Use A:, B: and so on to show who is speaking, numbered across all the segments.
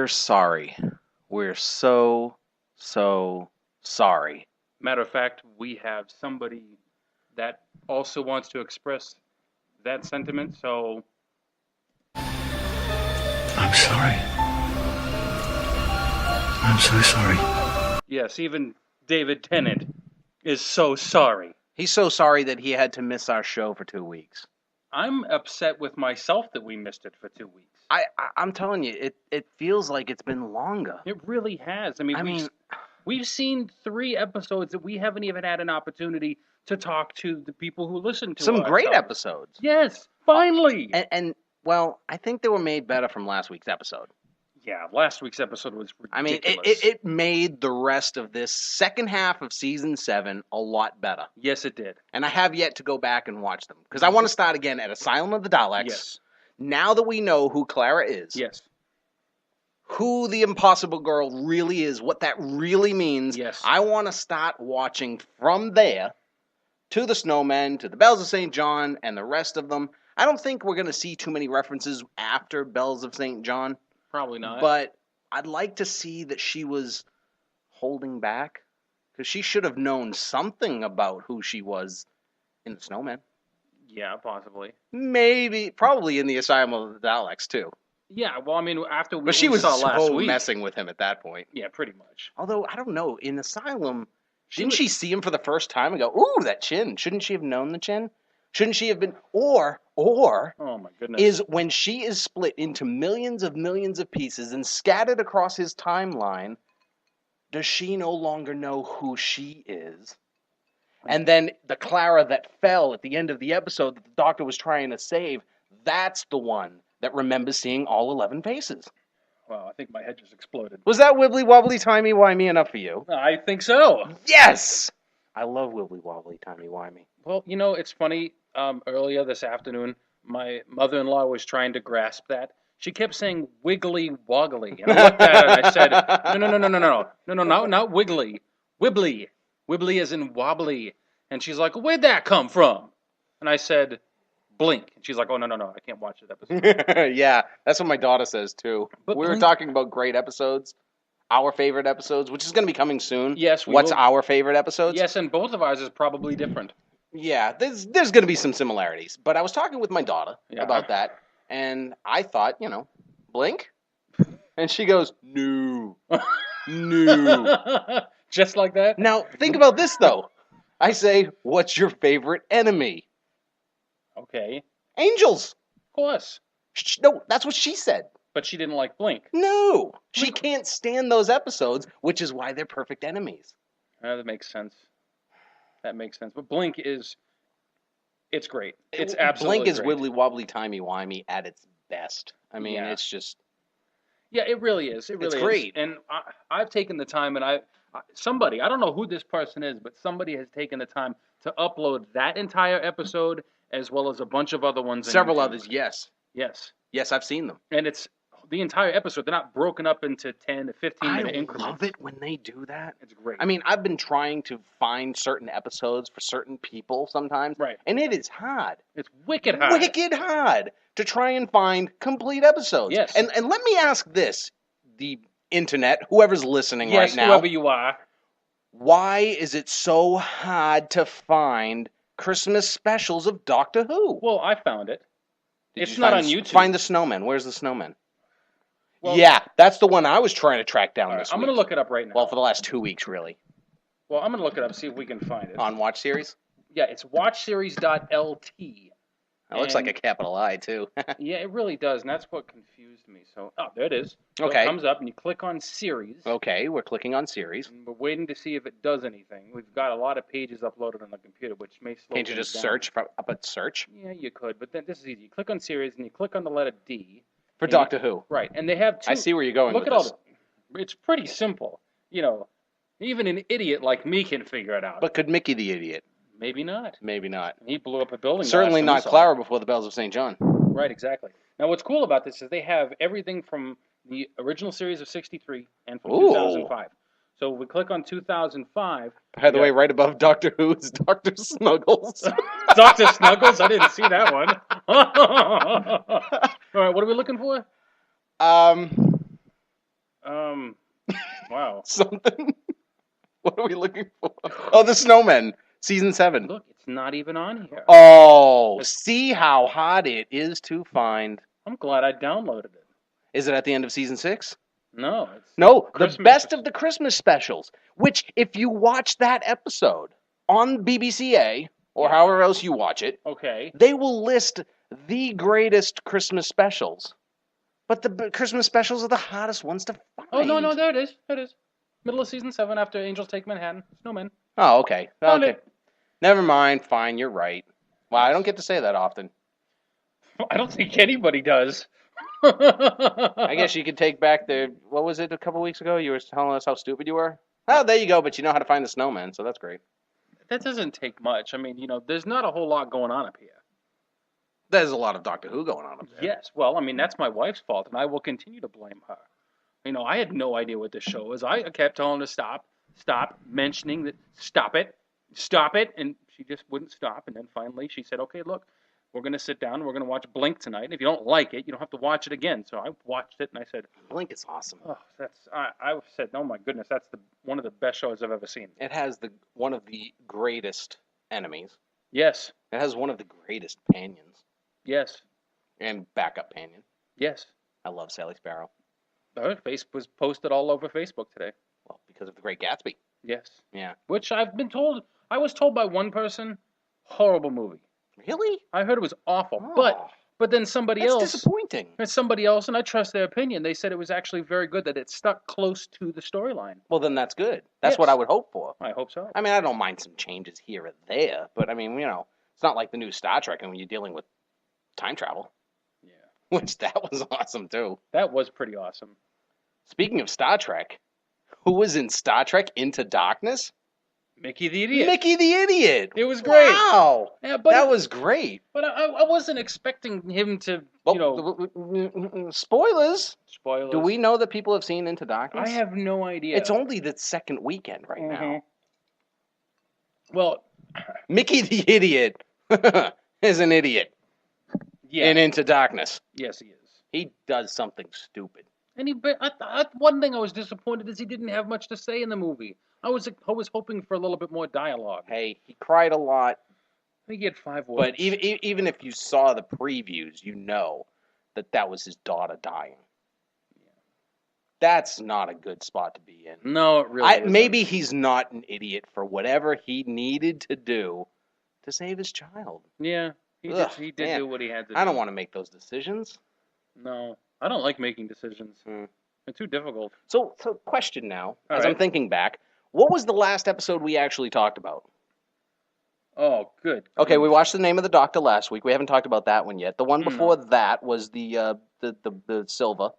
A: we're sorry. We're so sorry.
B: Matter of fact, we have somebody that also wants to express that sentiment, so...
C: I'm sorry. I'm so sorry.
B: Yes, even David Tennant is so sorry.
A: He's so sorry that he had to miss our show for 2 weeks.
B: I'm upset with myself that we missed it for 2 weeks.
A: I'm telling you, it feels like it's been longer.
B: It really has. I mean, we've seen 3 episodes that we haven't even had an opportunity to talk to the people who listen to
A: some great
B: show.
A: episodes.
B: Yes, finally.
A: And well, I think they were made better from last week's episode.
B: Yeah, last week's episode was ridiculous.
A: I mean, it made the rest of this second half of season 7 a lot better.
B: Yes, it did.
A: And I have yet to go back and watch them because I want to start again at Asylum of the Daleks.
B: Yes.
A: Now that we know who Clara is.
B: Yes.
A: Who the Impossible Girl really is, what that really means.
B: Yes.
A: I want to start watching from there to the Snowmen, to the Bells of St. John, and the rest of them. I don't think we're going to see too many references after Bells of St. John.
B: Probably not.
A: But I'd like to see that she was holding back. Because she should have known something about who she was in the Snowmen.
B: Yeah, possibly.
A: Maybe, probably in the Asylum of the Daleks, too.
B: Yeah, well, I mean, after we
A: But she was
B: saw last week,
A: messing with him at that point.
B: Yeah, pretty much.
A: Although, I don't know, in Asylum, didn't she see him for the first time and go, ooh, that chin? Shouldn't she have known the chin? Shouldn't she have been, or,
B: oh my goodness,
A: is when she is split into millions of pieces and scattered across his timeline, does she no longer know who she is? And then the Clara that fell at the end of the episode that the doctor was trying to save, that's the one that remembers seeing all 11 faces.
B: Wow, I think my head just exploded.
A: Was that wibbly wobbly timey wimey enough for you?
B: I think so.
A: Yes! I love wibbly wobbly timey wimey.
B: Well, you know, it's funny. Earlier this afternoon, my mother-in-law was trying to grasp that. She kept saying wiggly woggly. And I looked at her and I said, no, not wiggly. Wibbly. Wibbly as in wobbly. And she's like, where'd that come from? And I said, Blink. And she's like, oh, no, I can't watch that episode.
A: Yeah, that's what my daughter says, too.
B: But
A: we were talking about great episodes, our favorite episodes, which is going to be coming soon.
B: Yes,
A: What's our favorite episodes?
B: Yes, and both of ours is probably different.
A: Yeah, there's going to be some similarities. But I was talking with my daughter about that, and I thought, Blink? And she goes, no. No.
B: Just like that?
A: Now, think about this, though. I say, what's your favorite enemy?
B: Okay.
A: Angels.
B: Of course.
A: No, that's what she said.
B: But she didn't like Blink.
A: No. She can't stand those episodes, which is why they're perfect enemies.
B: That makes sense. But Blink is... It's great. It's absolutely
A: Blink is
B: great.
A: wibbly wobbly timey wimey at its best. I mean, it's just...
B: Yeah, it really is. It really is.
A: It's great.
B: And I've taken the time, and somebody, I don't know who this person is, but somebody has taken the time to upload that entire episode as well as a bunch of other ones.
A: Several others, yes.
B: Yes.
A: Yes, I've seen them.
B: And it's the entire episode. They're not broken up into 10 to 15-minute increments.
A: I love it when they do that.
B: It's great.
A: I mean, I've been trying to find certain episodes for certain people sometimes.
B: Right.
A: And it is hard.
B: It's wicked hard.
A: Wicked hard to try and find complete episodes.
B: Yes.
A: And let me ask this, the internet, whoever's listening right now.
B: Yes, whoever you are.
A: Why is it so hard to find Christmas specials of Doctor Who?
B: Well, I found it.
A: It's
B: not on YouTube.
A: Find the Snowman. Where's the Snowman?
B: Well,
A: yeah, that's the one I was trying to track down this week.
B: I'm going to look it up right now.
A: Well, for the last 2 weeks, really.
B: Well, I'm going to look it up, see if we can find it.
A: On Watch Series?
B: Yeah, it's watchseries.lt.
A: That looks like a capital I, too.
B: Yeah, it really does, and that's what confused me. So, there it is. So
A: okay.
B: It comes up, and you click on Series.
A: Okay, we're clicking on Series.
B: And we're waiting to see if it does anything. We've got a lot of pages uploaded on the computer, which may slow
A: Can't you just
B: down.
A: search up at search?
B: Yeah, you could, but then this is easy. You click on Series, and you click on the letter D.
A: For Doctor Who.
B: Right, and they have two.
A: I see where you're going
B: Look
A: with
B: at
A: this.
B: it's pretty simple. Even an idiot like me can figure it out.
A: But could Mickey the Idiot?
B: Maybe not.
A: Maybe not.
B: He blew up a building.
A: Certainly not Clara before the Bells of St. John.
B: Right, exactly. Now, what's cool about this is they have everything from the original series of 63 and from 2005. So we click on 2005.
A: By the way, right above Doctor Who is Dr. Snuggles.
B: Dr. Snuggles? I didn't see that one. All right, what are we looking for? Wow.
A: Something? What are we looking for? Oh, The Snowmen, season 7.
B: Look, it's not even on here.
A: Oh, see how hard it is to find.
B: I'm glad I downloaded it.
A: Is it at the end of season 6?
B: No, it's
A: No, the
B: Christmas
A: best of the Christmas specials, which if you watch that episode on BBCA or
B: Yeah.
A: however else you watch it,
B: Okay.
A: they will list the greatest Christmas specials. But the Christmas specials are the hardest ones to find.
B: Oh, no, there it is. There it is. Middle of season 7 after Angels Take Manhattan. Snowmen.
A: Oh, okay.
B: Found
A: Okay.
B: it.
A: Never mind. Fine, you're right. Well, I don't get to say that often.
B: I don't think anybody does.
A: I guess you could take back the, what was it a couple weeks ago? You were telling us how stupid you were? Oh, there you go, but you know how to find the snowman, so that's great.
B: That doesn't take much. I mean, there's not a whole lot going on up here.
A: There's a lot of Doctor Who going on up there.
B: Yes, well, I mean, that's my wife's fault, and I will continue to blame her. I had no idea what this show was. I kept telling her to stop mentioning that, stop it, and she just wouldn't stop. And then finally she said, okay, look, we're going to sit down and we're going to watch Blink tonight. And if you don't like it, you don't have to watch it again. So I watched it, and I said,
A: Blink is awesome.
B: oh, I said, oh my goodness, that's one of the best shows I've ever seen.
A: It has one of the greatest enemies.
B: Yes,
A: It has one of the greatest panions
B: yes,
A: and backup panion.
B: yes.
A: I love Sally Sparrow.
B: Her face was posted all over Facebook today.
A: Well, because of The Great Gatsby.
B: Yes.
A: Yeah.
B: Which I was told by one person, horrible movie.
A: Really?
B: I heard it was awful.
A: Oh,
B: But then somebody
A: that's
B: else,
A: disappointing.
B: there's somebody else, and I trust their opinion. They said it was actually very good, that it stuck close to the storyline.
A: Well, then that's good. That's
B: Yes.
A: what I would hope for.
B: I hope so.
A: I mean, I don't mind some changes here or there, but I mean, it's not like the new Star Trek and when you're dealing with time travel,
B: Yeah.
A: which that was awesome too.
B: That was pretty awesome.
A: Speaking of Star Trek, who was in Star Trek Into Darkness?
B: Mickey the Idiot.
A: Mickey the Idiot.
B: It was great.
A: Wow.
B: Yeah, but
A: That was great.
B: But I wasn't expecting him to,
A: Spoilers.
B: spoilers.
A: Do we know that people have seen Into Darkness?
B: I have no idea.
A: It's only the second weekend right now.
B: Mhm. Well,
A: Mickey the Idiot is an idiot
B: yeah.
A: in Into Darkness.
B: Yes, he is.
A: He does something stupid.
B: And one thing I was disappointed is he didn't have much to say in the movie. I was hoping for a little bit more dialogue.
A: Hey, he cried a lot,
B: I think he had 5 words.
A: but even if you saw the previews, you know that was his daughter dying. That's not a good spot to be in.
B: No, it really isn't.
A: Maybe he's not an idiot for whatever he needed to do to save his child.
B: Yeah, he
A: Ugh,
B: did
A: man.
B: do what he had to do.
A: I don't want to make those decisions.
B: No, I don't like making decisions.
A: Hmm.
B: They're too difficult.
A: So question now,
B: All
A: as I'm
B: right.
A: thinking back, what was the last episode we actually talked about?
B: Oh, good.
A: Okay, we watched The Name of the Doctor last week. We haven't talked about that one yet. The one
B: Hmm.
A: before that was the Silva.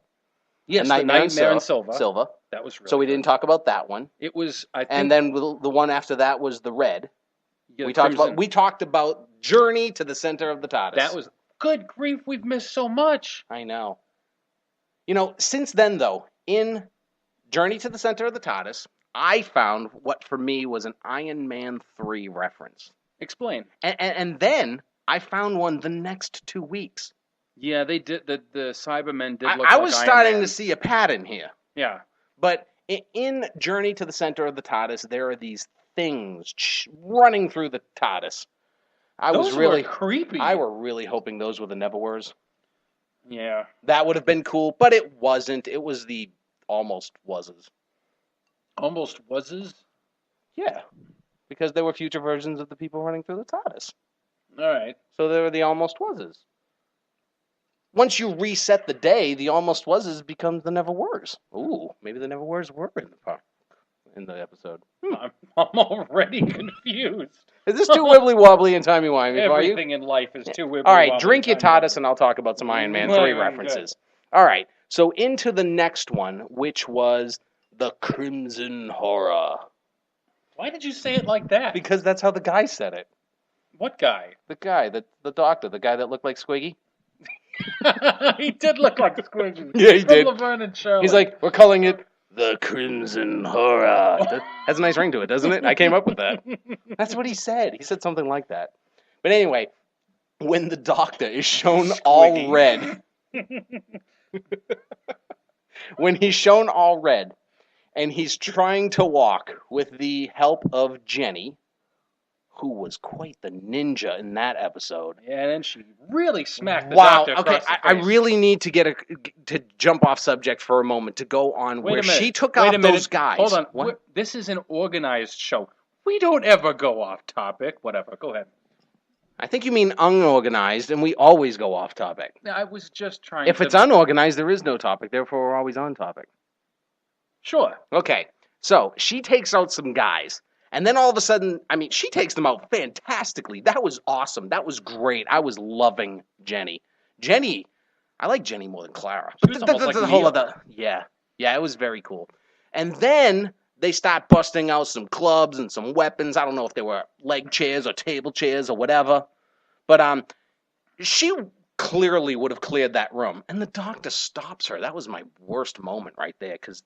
B: Yes,
A: The
B: the Nightmare in
A: Silva.
B: Silva. That was really
A: So we
B: good.
A: didn't talk about that one.
B: It was, I think.
A: And then the one after that was the Red.
B: yeah,
A: We
B: Crimson.
A: talked about Journey to the Center of the TARDIS.
B: That was good grief. We've missed so much.
A: I know. Since then though, in Journey to the Center of the TARDIS, I found what for me was an Iron Man 3 reference.
B: Explain.
A: And then I found one the next 2 weeks.
B: Yeah, they did. The Cybermen did look
A: I
B: like
A: was
B: Iron
A: starting
B: Man.
A: to see a pattern here.
B: Yeah.
A: But in Journey to the Center of the TARDIS, there are these things running through the TARDIS.
B: Those were creepy.
A: I were really hoping those were the Neverwhers.
B: Yeah.
A: That would have been cool, but it wasn't. It was the almost was's.
B: Almost was's.
A: Yeah, because there were future versions of the people running through the TARDIS.
B: All right.
A: So there were the almost was's. Once you reset the day, the almost was's becomes the never were's. Ooh, maybe the never were's were in the episode.
B: I'm already confused.
A: Is this too wibbly wobbly and timey wimey for you?
B: Everything in life is too wibbly.
A: All right, drink your TARDIS and I'll talk about some Iron Man 3
B: Good.
A: references. All right, so into the next one, which was the Crimson Horror.
B: Why did you say it like that?
A: Because that's how the guy said it.
B: What guy?
A: The guy, the doctor, the guy that looked like Squiggy.
B: He did look like Squidgy.
A: Yeah, he
B: From
A: did.
B: Laverne and Shirley.
A: He's like, we're calling it the Crimson Horror. That has a nice ring to it, doesn't it? I came up with that. That's what he said. He said something like that. But anyway, when the doctor is shown all
B: Squiggy.
A: red, when he's shown all red, and he's trying to walk with the help of Jenny, who was quite the ninja in that episode.
B: Yeah, and then she really smacked the
A: Wow.
B: doctor
A: Okay,
B: across the face.
A: I really need to to jump off subject for a moment to go on
B: Wait
A: where
B: a minute.
A: she took
B: Wait
A: out
B: a minute.
A: those guys.
B: Hold on.
A: What?
B: This is an organized show. We don't ever go off topic. Whatever. Go ahead.
A: I think you mean unorganized, and we always go off topic.
B: I was just trying
A: If
B: to...
A: it's unorganized, there is no topic. Therefore, we're always on topic.
B: Sure.
A: Okay, so she takes out some guys. And then all of a sudden, I mean, she takes them out fantastically. That was awesome. That was great. I was loving Jenny. I like Jenny more than Clara.
B: She was almost like
A: the whole
B: Neo.
A: other. Yeah, it was very cool. And then they start busting out some clubs and some weapons. I don't know if they were leg chairs or table chairs or whatever. But she clearly would have cleared that room. And the doctor stops her. That was my worst moment right there, because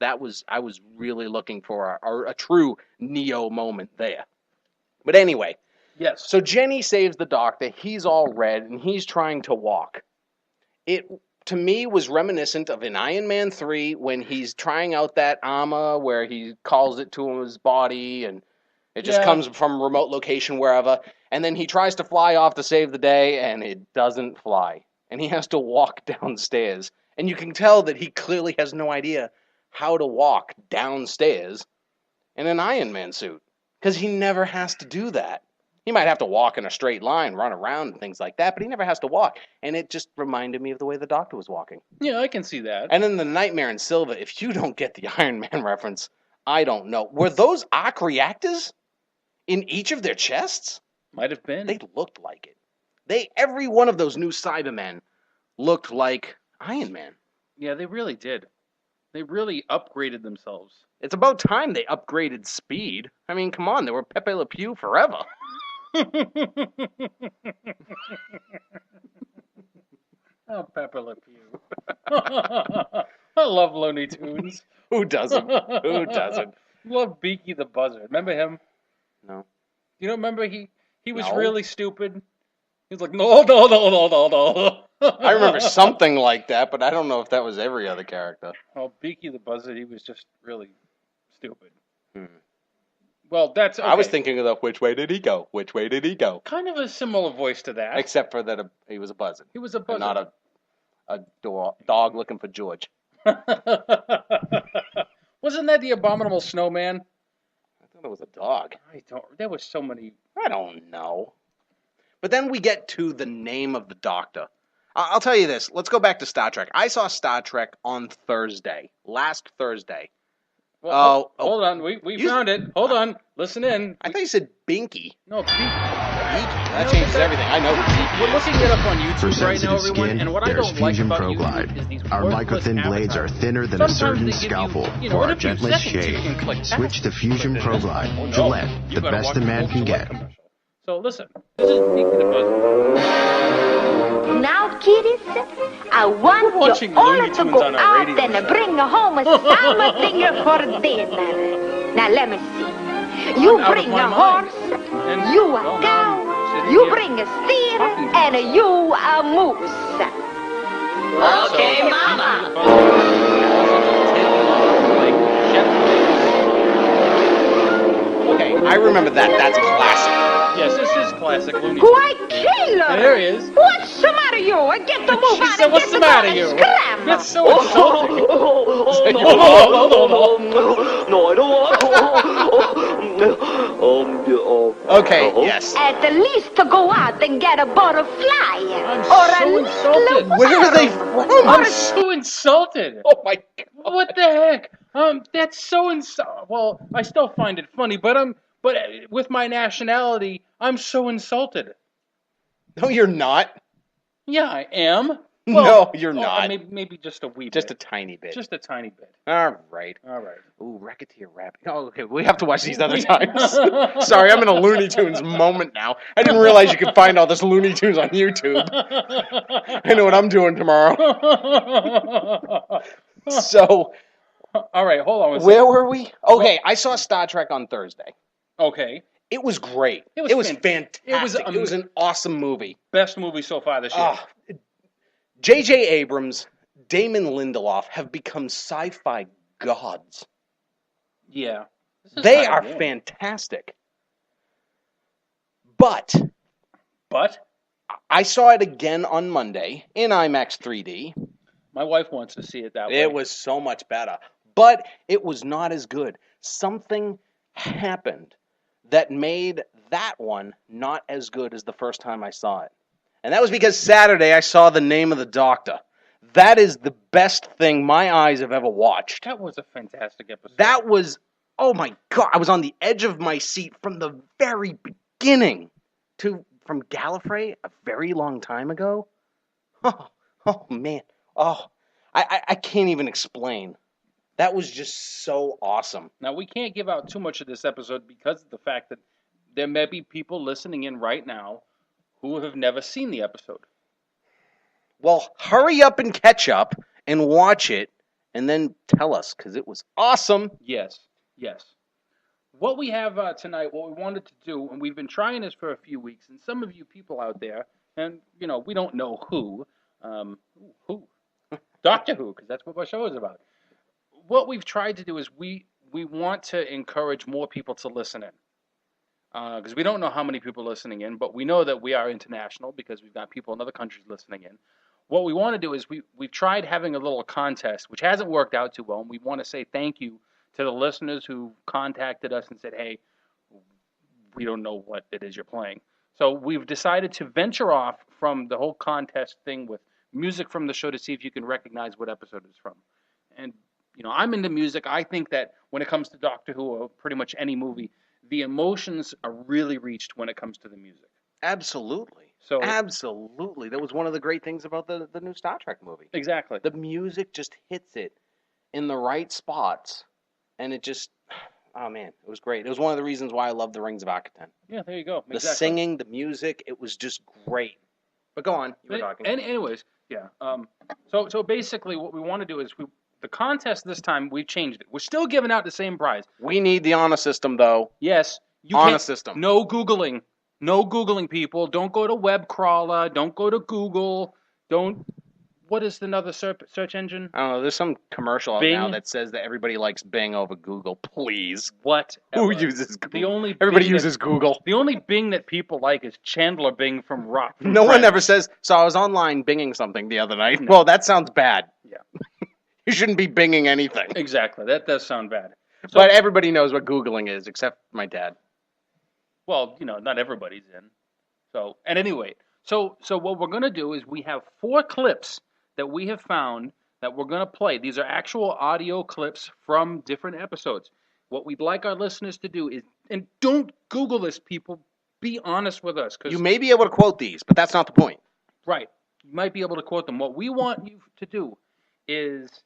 A: I was really looking for a true Neo moment there. But anyway,
B: Yes.
A: so Jenny saves the doctor. He's all red, and he's trying to walk. It, to me, was reminiscent of in Iron Man 3 when he's trying out that armor where he calls it to his body, and it just comes from a remote location wherever. And then he tries to fly off to save the day, and it doesn't fly. And he has to walk downstairs. And you can tell that he clearly has no idea how to walk downstairs in an Iron Man suit. Because he never has to do that. He might have to walk in a straight line, run around and things like that, but he never has to walk. And it just reminded me of the way the doctor was walking.
B: Yeah, I can see that.
A: And in The Nightmare in Silver, if you don't get the Iron Man reference, I don't know. Were those arc reactors in each of their chests?
B: Might have been.
A: They looked like it. Every one of those new Cybermen looked like Iron Man.
B: Yeah, they really did. They really upgraded themselves.
A: It's about time they upgraded speed. I mean, come on, they were Pepe Le Pew forever.
B: Oh, Pepper Le Pew. I love Looney Tunes.
A: Who doesn't? Who doesn't?
B: Love Beaky the Buzzard. Remember him?
A: No.
B: You don't remember he was
A: No.
B: really stupid? He was like, no.
A: I remember something like that, but I don't know if that was every other character.
B: Oh, Beaky the Buzzard, he was just really stupid.
A: Hmm.
B: Well, that's okay.
A: I was thinking of the which way did he go? Which way did he go?
B: Kind of a similar voice to that.
A: Except for that he was a buzzard.
B: He was a
A: And
B: buzzard.
A: not a dog looking for George.
B: Wasn't that the Abominable Snowman?
A: I thought it was a dog.
B: There were so many.
A: I don't know. But then we get to the name of the doctor. I'll tell you this. Let's go back to Star Trek. I saw Star Trek on Thursday. Last Thursday.
B: Well, hold on. We found it. Hold on. Listen in.
A: I thought you said Binky.
B: No, Beaky.
A: Beaky. That changes everything. I know who Beaky
B: We're
A: is.
B: looking it up on
D: For
B: YouTube right now,
D: sensitive
B: everyone.
D: skin,
B: And what I
D: there's
B: don't like
D: Fusion
B: about
D: Pro
B: YouTube
D: Glide.
B: is these
D: Our
B: worthless
D: microthin blades are
B: avatars.
D: thinner than a
B: Sometimes
D: surgeon's
B: they give you,
D: scalpel
B: in
D: for
B: a
D: a
B: few
D: gentlest
B: seconds you
D: shave.
B: can click
D: Switch to Fusion Pro Glide.
B: Oh, no.
D: Gillette,
B: You
D: the
B: gotta
D: best
B: watch
D: a
B: the
D: man
B: whole
D: can
B: Gillette
D: get.
B: commercial. So listen, this is Beaky the Buzzard.
E: Now, kiddies, I
B: We're
E: want
B: watching
E: you all
B: Looney
E: to
B: Tunes
E: go
B: on our
E: out
B: radio
E: and
B: show.
E: bring home something for dinner. Now, let me see. You
B: I'm out of
E: bring
B: my
E: a
B: mind.
E: horse,
B: And,
E: you
B: well,
E: a
B: now I'm
E: cow,
B: sitting
E: you
B: here
E: bring a steer,
B: talking to
E: and you a moose. Okay,
B: So,
E: Mama.
B: Beaky the Buzzard, taking off like jet.
A: Okay, I remember that. That's classic.
B: Yes, this is classic Looney Tunes.
E: Why, killer?
B: There he is.
E: What's the matter, you? Get the move
B: She
E: on
B: said,
E: and
B: "What's
E: get
B: the
E: the
B: matter,
E: gun
B: you?"
E: and scram.
B: That's so insulting.
F: No, I don't want.
A: Okay, yes.
E: At least to go out and get a butterfly.
B: I'm
E: or
B: so
E: a
B: insulted.
E: little
A: Where are they
E: worm.
A: from?
B: I'm so insulted.
A: Oh my god.
B: What the heck? That's so Well, I still find it funny, but with my nationality, I'm so insulted.
A: No, you're not.
B: Yeah, I am.
A: No, you're not.
B: Maybe just a wee
A: Just a
B: bit.
A: tiny bit.
B: Just a tiny bit.
A: All right.
B: All right.
A: Ooh, Racketeer Rabbit. Oh, okay. We have to watch these other times. Sorry, I'm in a Looney Tunes moment now. I didn't realize you could find all this Looney Tunes on YouTube. I know what I'm doing tomorrow. So,
B: All right, hold on.
A: where were we? Okay, I saw Star Trek on Thursday.
B: Okay.
A: It was great.
B: It was
A: fantastic.
B: it was
A: an awesome movie.
B: Best movie so far this year.
A: J.J. Abrams Damon Lindelof have become sci-fi gods.
B: Yeah. This is
A: They
B: kinda
A: are
B: warm.
A: fantastic. But
B: But
A: I saw it again on Monday in IMAX 3D.
B: my wife wants to see it that way.
A: It was so much better. But it was not as good. Something happened that made that one not as good as the first time I saw it. And that was because Saturday I saw The Name of the Doctor. That is the best thing my eyes have ever watched.
B: That was a fantastic episode.
A: That was, oh my God, I was on the edge of my seat from the very beginning from Gallifrey a very long time ago. Oh man. Oh, I can't even explain. That was just so awesome.
B: Now, we can't give out too much of this episode because of the fact that there may be people listening in right now who have never seen the episode.
A: Well, hurry up and catch up and watch it and then tell us, because it was awesome.
B: Yes. What we have tonight, what we wanted to do, and we've been trying this for a few weeks, and some of you people out there, and, we don't know who, Doctor Who, because that's what our show is about. What we've tried to do is we want to encourage more people to listen in. Because we don't know how many people are listening in, but we know that we are international because we've got people in other countries listening in. What we want to do is we've tried having a little contest, which hasn't worked out too well, and we want to say thank you to the listeners who contacted us and said, hey, we don't know what it is you're playing. So we've decided to venture off from the whole contest thing with music from the show to see if you can recognize what episode it's from. And, I'm into music. I think that when it comes to Doctor Who or pretty much any movie, the emotions are really reached when it comes to the music.
A: Absolutely.
B: So
A: Absolutely. That was one of the great things about the new Star Trek movie.
B: exactly.
A: The music just hits it in the right spots. And it just, oh man, it was great. It was one of the reasons why I love The Rings of Akaten.
B: Yeah, there you go.
A: The
B: Exactly.
A: singing, the music, it was just great. But go on, you were talking.
B: And anyways, yeah. So basically, what we want to do is the contest this time we've changed it. We're still giving out the same prize.
A: We need the honor system, though.
B: Yes, you
A: Honor
B: can't.
A: system.
B: No Googling. No Googling, people. Don't go to web crawler. Don't go to Google. Don't. What is another search engine?
A: I don't know. There's some commercial out
B: Bing?
A: now that says that everybody likes Bing over Google. Please.
B: What?
A: Who uses Google?
B: The only
A: Everybody
B: Bing
A: uses Google.
B: The only Bing that people like is Chandler Bing from Rock.
A: No one ever says, so I was online binging something the other night.
B: No.
A: Well, that sounds bad.
B: Yeah.
A: You shouldn't be binging anything.
B: Exactly. That does sound bad. So,
A: But everybody knows what Googling is, except my dad.
B: well, not everybody's in. So, and anyway, so what we're going to do is we have 4 clips that we have found that we're going to play. These are actual audio clips from different episodes. What we'd like our listeners to do is, and don't Google this, people, be honest with us. 'Cause,
A: You may be able to quote these, but that's not the point.
B: right, you might be able to quote them. What we want you to do is,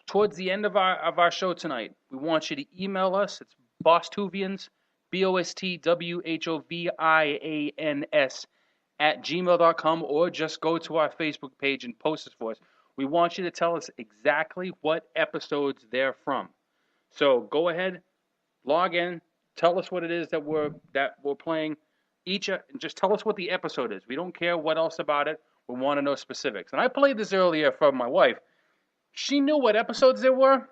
B: towards the end of our show tonight, we want you to email us. It's Bost-Whovians, BOSTWHOVIANS @gmail.com, or just go to our Facebook page and post this for us. We want you to tell us exactly what episodes they're from. So go ahead, log in, tell us what it is that we're playing. Just tell us what the episode is. We don't care what else about it. We want to know specifics. And I played this earlier for my wife. She knew what episodes there were,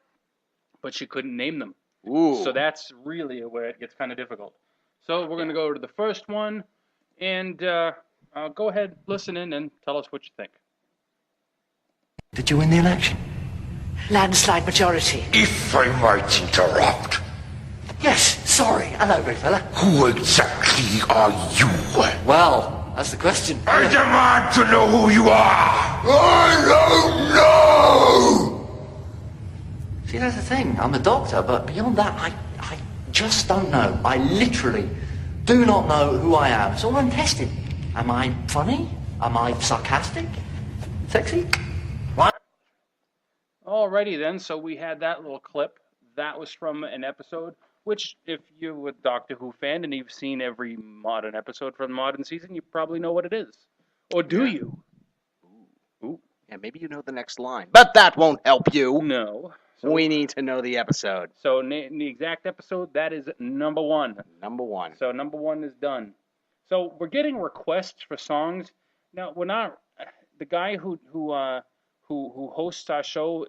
B: but she couldn't name them.
A: Ooh.
B: So that's really where it gets kind of difficult. So we're going to go to the first one, and go ahead, listen in, and tell us what you think.
C: Did you win the election?
D: Landslide majority.
G: If I might interrupt,
D: Yes, sorry. Hello, big fella.
G: who exactly are you?
D: Well, that's the question.
G: I demand to know who you are! I don't know!
D: See, that's the thing. I'm a doctor, but beyond that, I just don't know. I literally do not know who I am. It's all untested. Am I funny? Am I sarcastic? Sexy? What?
B: Alrighty then, so we had that little clip. That was from an episode, which if you're a Doctor Who fan and you've seen every modern episode from the modern season, you probably know what it is. Or do you? Ooh.
A: Yeah, maybe you know the next line. But that won't help you.
B: No.
A: We need to know the episode.
B: So in the exact episode, that is number 1.
A: Number 1.
B: So number 1 is done. So we're getting requests for songs. Now we're not. The guy who who hosts our show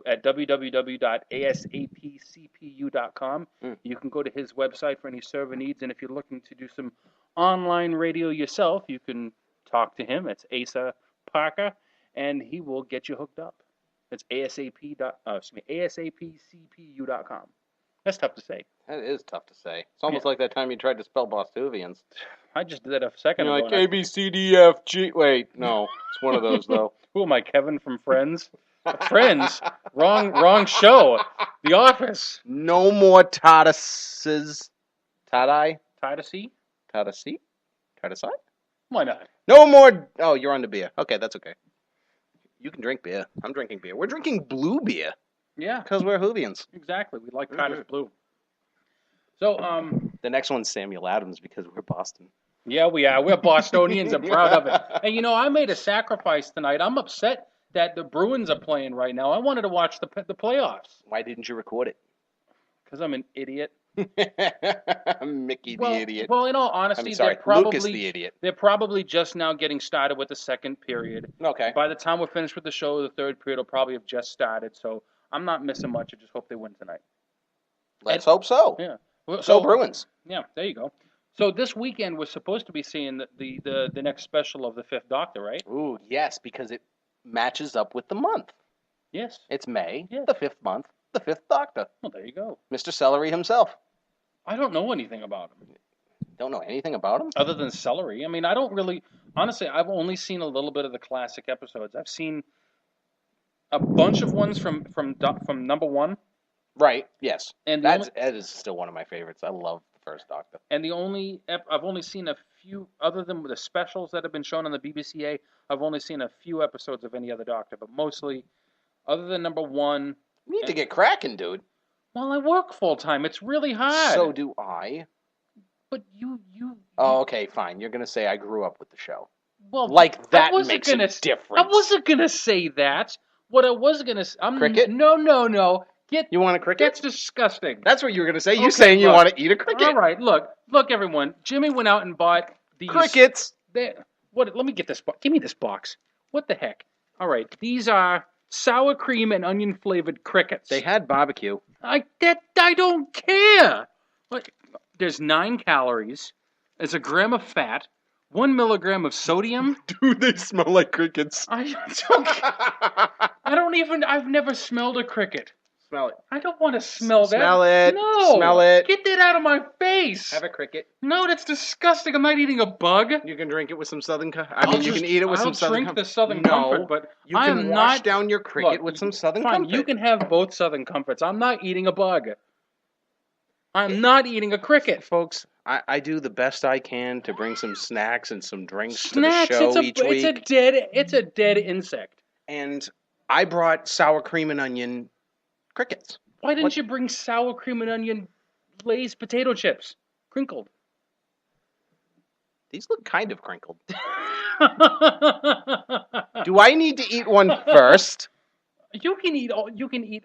B: at www.asapcpu.com. You can go to his website for any server needs, and if you're looking to do some online radio yourself, you can talk to him. It's Asa Parker, and he will get you hooked up. It's asapcpu.com. That's tough to say.
A: That is tough to say. It's almost like that time you tried to spell Bost-Whovians.
B: I just did that a second
A: You're
B: ago.
A: like A, B, C, D, F, G. Wait, no. It's one of those, though.
B: Who am I, Kevin from Friends? Friends? Wrong show. The Office.
A: No more Titus's. Tadai?
B: Titusy?
A: Titusy? Titusai?
B: Why not?
A: No more. Oh, you're on the beer. Okay, that's okay. You can drink beer. I'm drinking beer. We're drinking blue beer.
B: Yeah.
A: Because we're Whovians.
B: Exactly. We like Titus Blue. So,
A: The next one's Samuel Adams because we're Boston.
B: yeah, we are. We're Bostonians and proud of it. And you know, I made a sacrifice tonight. I'm upset that the Bruins are playing right now. I wanted to watch the playoffs.
A: Why didn't you record it?
B: Because I'm an idiot.
A: Mickey the idiot.
B: Well, in all honesty,
A: Lucas the idiot.
B: they're probably just now getting started with the second period.
A: Okay.
B: By the time we're finished with the show, the third period will probably have just started. So I'm not missing much. I just hope they win tonight.
A: Let's hope so.
B: Yeah. Well,
A: So Bruins.
B: Yeah, there you go. So this weekend we're supposed to be seeing the next special of the Fifth Doctor, right?
A: Ooh, yes, because it matches up with the month.
B: Yes.
A: It's May,
B: Yes.
A: the 5th month, the 5th Doctor.
B: Well, there you go.
A: Mr. Celery himself.
B: I don't know anything about him
A: Don't know anything about him?
B: other than celery. I mean, I don't really. Honestly, I've only seen a little bit of the classic episodes. I've seen a bunch of ones from number one.
A: Right, yes.
B: And
A: that is still one of my favorites. I love the first Doctor.
B: And I've only seen a few, other than the specials that have been shown on the BBCA, I've only seen a few episodes of any other Doctor, but mostly, other than number one.
A: You need to get cracking, dude.
B: Well, I work full time. It's really hard.
A: So do I.
B: But you.
A: Oh, okay, fine. You're going to say I grew up with the show.
B: Well,
A: Like, that
B: I wasn't
A: makes a difference.
B: I wasn't gonna say that. What I was gonna say,
A: Cricket?
B: No.
A: You want a cricket?
B: That's disgusting.
A: That's what you were going to say. You're
B: Okay,
A: saying you
B: look.
A: want to eat a cricket.
B: All right, look, everyone. Jimmy went out and bought these
A: Crickets.
B: What? Let me get this box. Give me this box. What the heck? All right, these are sour cream and onion flavored crickets.
A: They had barbecue.
B: I don't care. Look, there's 9 calories. There's a gram of fat. 1 milligram of sodium.
A: Dude, they smell like crickets.
B: I've never smelled a cricket.
A: Smell it.
B: I don't want to smell that.
A: Smell it.
B: No.
A: Smell it.
B: Get that out of my face.
A: Have a cricket.
B: No, that's disgusting. I'm not eating a bug.
A: You can drink it with some Southern Comfort.
B: You can eat it with some Southern Comfort. The Southern Comfort, but
A: you can wash down your cricket with some Southern Comfort.
B: You can have both Southern Comforts. I'm not eating a bug. I'm not eating a cricket.
A: Folks, I do the best I can to bring some snacks and some drinks to the show each week.
B: It's a dead insect.
A: And I brought sour cream and onion crickets.
B: Why didn't you bring sour cream and onion Lay's potato chips? Crinkled.
A: These look kind of crinkled. Do I need to eat one first?
B: You can eat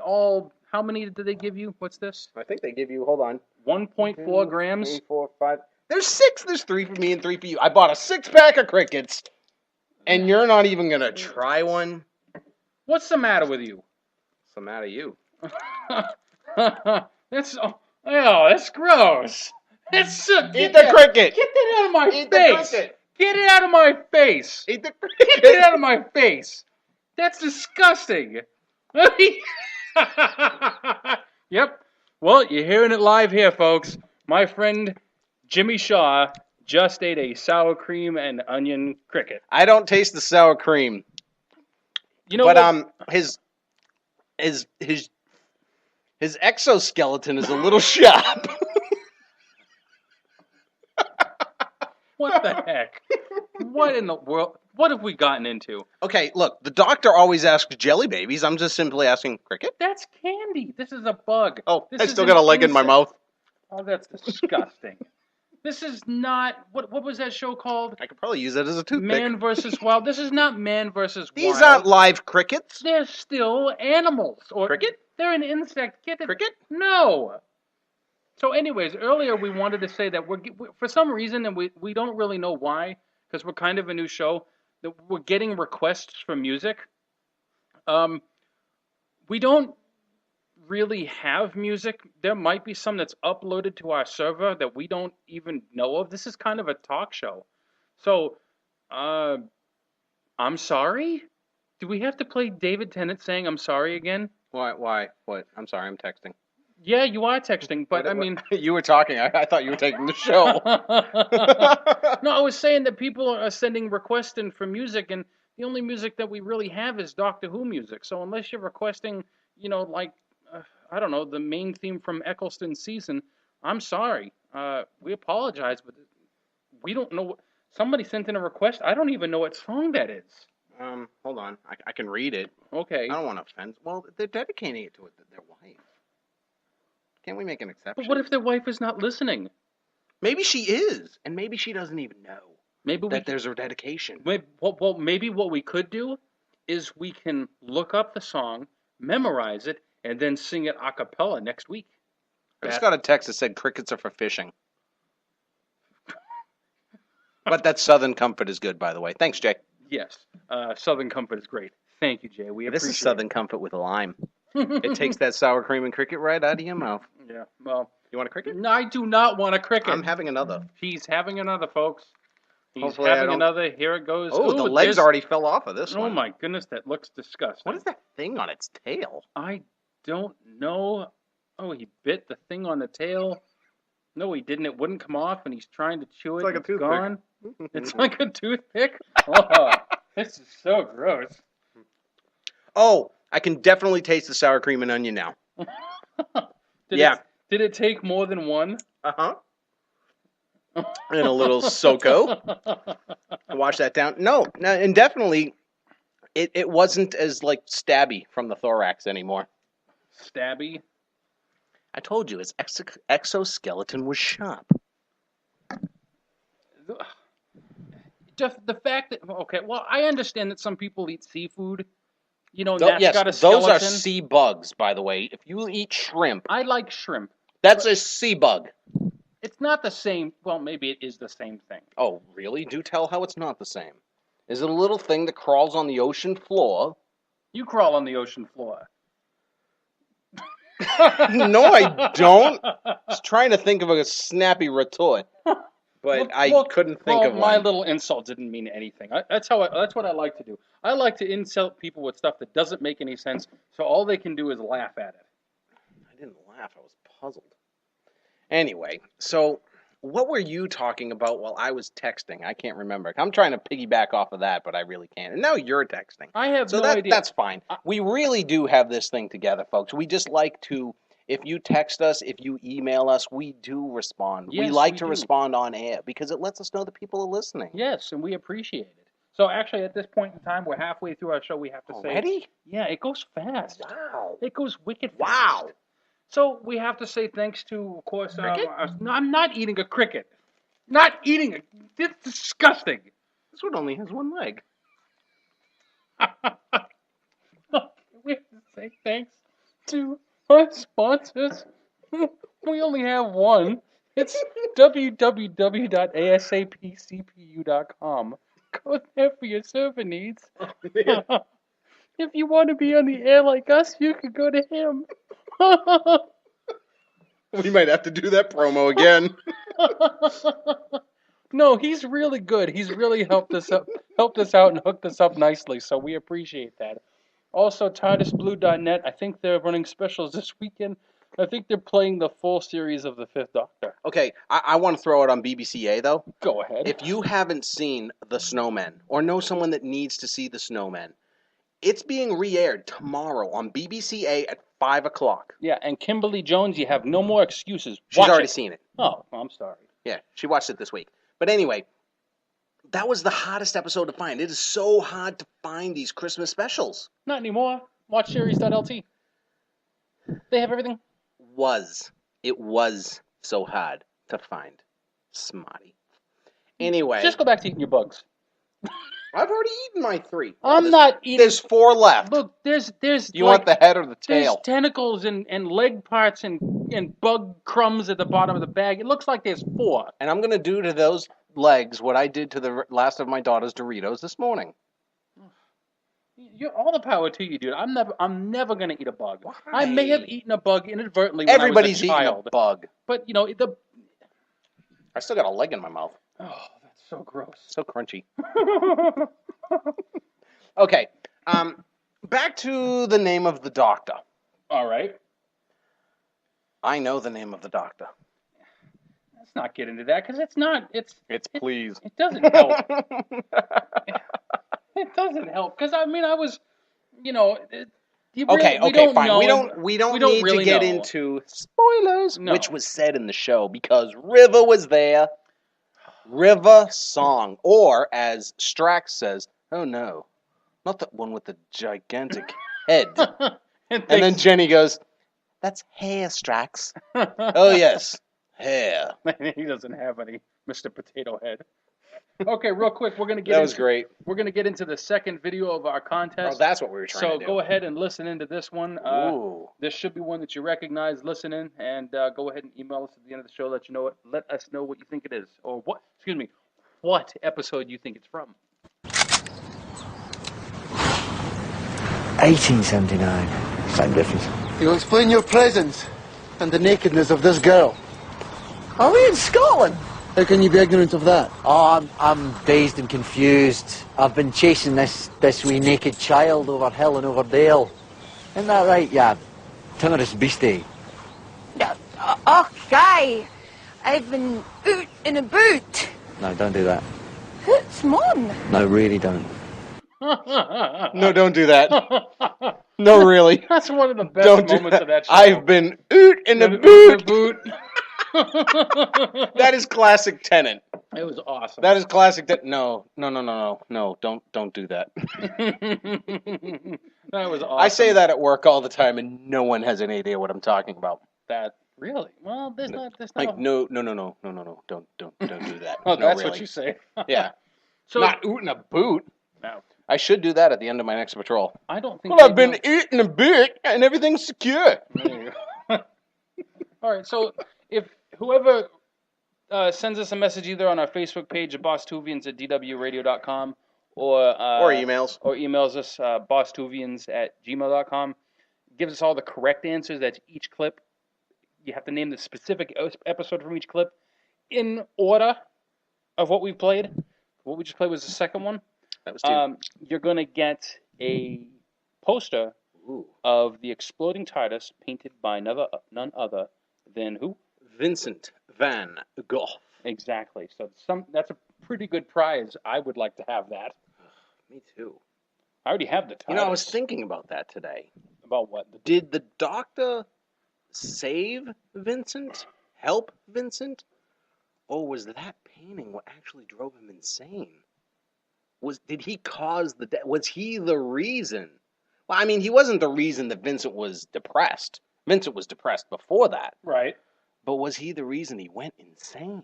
B: all. How many did they give you? What's this?
A: I think they give you, hold on.
B: 1.4 grams.
A: 3, 4, 5. There's 6. There's 3 for me and 3 for you. I bought a 6-pack of crickets, and you're not even going to try one?
B: What's the matter with you?
A: What's the matter with you?
B: That's gross. That's
A: Eat the cricket.
B: Get that out of my
A: Eat the
B: face.
A: cricket.
B: Get it out of my face.
A: Eat the cricket.
B: Get it out of my face. That's disgusting. Yep. Well, you're hearing it live here, folks. My friend Jimmy Shaw just ate a sour cream and onion cricket.
A: I don't taste the sour cream.
B: You know
A: but
B: what?
A: his exoskeleton is a little sharp.
B: What the heck? What in the world? What have we gotten into?
A: Okay, look, the doctor always asks jelly babies. I'm just simply asking cricket.
B: That's candy. This is a bug.
A: Oh,
B: This
A: I
B: is
A: still
B: an
A: got a leg in my
B: insect.
A: mouth.
B: Oh, that's disgusting. This is not what was that show called?
A: I could probably use that as a toothpick.
B: Man versus Wild. This is not Man versus Wild.
A: These aren't live crickets.
B: They're still animals. Or
A: Cricket?
B: They're an insect. Get it?
A: Cricket?
B: No. So, anyways, earlier we wanted to say that we're for some reason, and we don't really know why, because we're kind of a new show, that we're getting requests for music. We don't really have music. There might be some that's uploaded to our server that we don't even know of. This is kind of a talk show. So, I'm sorry? Do we have to play David Tennant saying I'm sorry again?
A: Why? What? I'm sorry, I'm texting.
B: Yeah, you are texting, but I mean...
A: You were talking. I thought you were taking the show.
B: No, I was saying that people are sending requests in for music, and the only music that we really have is Doctor Who music. So unless you're requesting, like, I don't know, the main theme from Eccleston's season, I'm sorry. We apologize, but we don't know. Somebody sent in a request. I don't even know what song that is.
A: Hold on. I can read it.
B: Okay.
A: I don't want to offend. Well, they're dedicating it to their wife. Can't we make an exception?
B: But what if their wife is not listening?
A: Maybe she is, and maybe she doesn't even know
B: Maybe
A: there's a dedication.
B: Maybe what we could do is we can look up the song, memorize it, and then sing it a cappella next week.
A: I just got a text that said crickets are for fishing. But that Southern Comfort is good, by the way. Thanks, Jay.
B: Yes, Southern Comfort is great. Thank you, Jay. We appreciate it.
A: This is Southern Comfort with lime. It takes that sour cream and cricket right out of your mouth.
B: Yeah, well...
A: You want a cricket?
B: No, I do not want a cricket.
A: I'm having another.
B: He's having another, folks. He's
A: Hopefully
B: having another. Here it goes.
A: Oh, the legs already fell off of this one.
B: Oh, my goodness, that looks disgusting.
A: What is that thing on its tail?
B: I don't know. Oh, he bit the thing on the tail. No, he didn't. It wouldn't come off, and he's trying to chew it.
A: It's like a
B: it's
A: toothpick.
B: Gone. It's like a toothpick? Oh, this is so gross.
A: Oh, I can definitely taste the sour cream and onion now.
B: Did it take more than one?
A: Uh-huh. And a little Soko. Wash that down. No, and definitely, it wasn't as, like, stabby from the thorax anymore.
B: Stabby?
A: I told you, his exoskeleton was sharp.
B: Just the fact that... Okay, well, I understand that some people eat seafood.
A: Yes,
B: got a skeleton.
A: those are sea bugs, by the way. If you eat shrimp...
B: I like shrimp.
A: That's a sea bug.
B: It's not the same. Well, maybe it is the same thing.
A: Oh, really? Do tell how it's not the same. Is it a little thing that crawls on the ocean floor?
B: You crawl on the ocean floor.
A: No, I don't. I was trying to think of a snappy retort, but I couldn't think of one.
B: My little insult didn't mean anything. That's what I like to do. I like to insult people with stuff that doesn't make any sense, so all they can do is laugh at it.
A: I didn't laugh. I was puzzled. Anyway, so what were you talking about while I was texting? I can't remember. I'm trying to piggyback off of that, but I really can't. And now you're texting.
B: I have no idea.
A: That's fine. We really do have this thing together, folks. We just like to, if you text us, if you email us, we do respond.
B: Yes,
A: we like to respond on air because it lets us know that people are listening.
B: Yes, and we appreciate it. So actually, at this point in time, we're halfway through our show. We have to say...
A: Already?
B: Yeah, it goes fast.
A: Wow.
B: It goes wicked fast.
A: Wow.
B: So we have to say thanks to, of course... no, I'm not eating a cricket. Not eating it. It's disgusting.
A: This one only has one leg.
B: We have to say thanks to our sponsors. We only have one. It's www.asapcpu.com. Go there for your server needs. If you want to be on the air like us, you can go to him.
A: We might have to do that promo again.
B: No, he's really good. He's really helped us out and hooked us up nicely, so we appreciate that. Also, TardisBlue.net, I think they're running specials this weekend. I think they're playing the full series of The Fifth Doctor.
A: Okay, I want to throw it on BBCA, though.
B: Go ahead.
A: If you haven't seen The Snowmen, or know someone that needs to see The Snowmen, it's being re-aired tomorrow on BBCA at 5 o'clock.
B: Yeah, and Kimberly Jones, you have no more excuses.
A: She's already seen it.
B: Oh, I'm sorry.
A: Yeah, she watched it this week. But anyway, that was the hardest episode to find. It is so hard to find these Christmas specials.
B: Not anymore. Watch series.lt. They have everything.
A: It was so hard to find. Smarty. Anyway.
B: Just go back to eating your bugs.
A: I've already eaten my 3.
B: I'm not eating.
A: There's 4 left.
B: Look, there's.
A: You want the head or the tail?
B: There's tentacles and leg parts and bug crumbs at the bottom of the bag. It looks like there's 4.
A: And I'm going to do to those legs what I did to the last of my daughter's Doritos this morning.
B: You're all the power to you, dude. I'm never gonna eat a bug. I may have
A: Why?
B: eaten a bug inadvertently when
A: Everybody's
B: I was a
A: eating a
B: child,
A: bug.
B: but
A: I still got a leg in my mouth.
B: oh, that's so gross.
A: So crunchy. Okay. Back to the name of the doctor.
B: All right,
A: I know the name of the doctor.
B: let's not get into that because it's not.
A: It's please.
B: It doesn't help. It doesn't help because I mean I was,
A: Okay,
B: we
A: okay,
B: don't
A: fine.
B: know
A: We
B: him.
A: don't
B: don't
A: need
B: really
A: to get
B: know.
A: into spoilers,
B: No.
A: which was said in the show because River was there. River song, or as Strax says, "Oh no, not that one with the gigantic head." And then Jenny goes, "That's hair, Strax." Oh yes, hair.
B: He doesn't have any, Mr. Potato Head. Okay, real quick, we're gonna get.
A: That was great.
B: We're gonna get into the second video of our contest.
A: Oh, that's what we were trying to do.
B: So go ahead and listen into this one.
A: Ooh.
B: This should be one that you recognize. Listen in and go ahead and email us at the end of the show. Let us know what you think it is, or what. Excuse me, what episode you think it's from.
C: 1879. Same difference.
H: You explain your presence and the nakedness of this girl.
D: Are we in Scotland?
H: How can you be ignorant of that?
D: Oh, I'm dazed and confused. I've been chasing this wee naked child over hill and over dale. Isn't that right, yeah? Timorous beastie.
E: Oh, Guy, I've been out in a boot.
D: No, don't do that.
E: It's mon.
D: No, really don't.
A: No, don't do that. No, really.
B: That's one of the best
A: Don't do
B: moments of that show.
A: I've been oot in a boot. That is classic Tennant.
B: It was awesome.
A: That is classic. No, don't do that.
B: That was awesome.
A: I say that at work all the time, and no one has any idea what I'm talking about.
B: That really? Well, there's not.
A: Like no, don't do that.
B: Oh,
A: No,
B: that's
A: really.
B: what you say.
A: Yeah,
B: So
A: not oot in a boot.
B: no,
A: I should do that at the end of my next patrol.
B: I don't think.
A: Well, I've been eating a bit, and everything's secure.
B: There you go. All right. So if whoever sends us a message either on our Facebook page at Bost-Whovians at dwradio.com or emails us Bost-Whovians@gmail.com, gives us all the correct answers. That's each clip. You have to name the specific episode from each clip in order of what we played. What we just played was the second one.
A: That was two.
B: You're going to get a poster of the exploding TARDIS painted by none other than who?
A: Vincent van Gogh.
B: Exactly. So that's a pretty good prize. I would like to have that.
A: Me too.
B: I already have the TARDIS.
A: You know, I was thinking about that today.
B: About what?
A: Did the Doctor save Vincent? Help Vincent? Or was that painting what actually drove him insane? Did he cause the death? Was he the reason? Well, I mean, he wasn't the reason that Vincent was depressed. Vincent was depressed before that.
B: Right.
A: But was he the reason he went insane?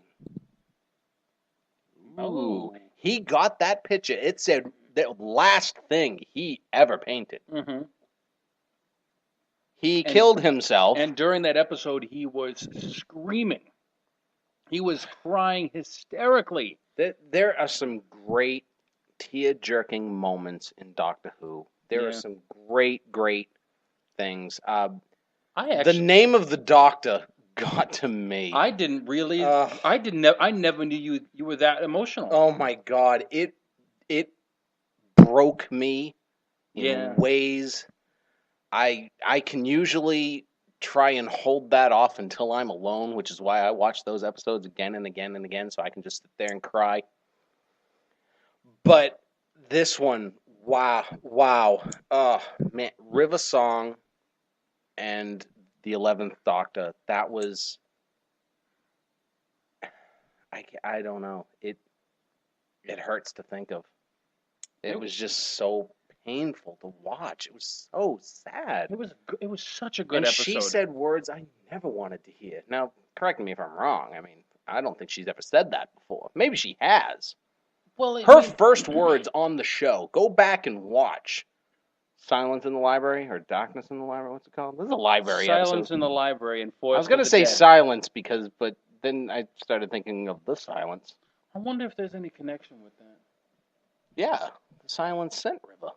B: Oh.
A: He got that picture. It said the last thing he ever painted.
B: Mm-hmm.
A: He killed himself.
B: And during that episode, he was screaming. He was crying hysterically.
A: There are some great tear-jerking moments in Doctor Who. There are some great things. The name of the Doctor got to me.
B: I didn't really. I never knew you were that emotional.
A: Oh my God! It broke me in ways I can usually try and hold that off until I'm alone, which is why I watch those episodes again and again and again, so I can just sit there and cry. But this one, wow. Oh, man, River Song and the 11th Doctor, that was... I don't know. It hurts to think of. It was just so painful to watch. It was so sad.
B: It was such a good episode.
A: She said words I never wanted to hear. Now, correct me if I'm wrong. I mean, I don't think she's ever said that before. Maybe she has.
B: Well,
A: her first words on the show. Go back and watch Silence in the Library or Darkness in the Library. What's it called? This is a library
B: Silence
A: episode.
B: in the Library and
A: I
B: Forest
A: was going to say Silence but then I started thinking of The Silence.
B: I wonder if there's any connection with that.
A: Yeah, the Silence sent River.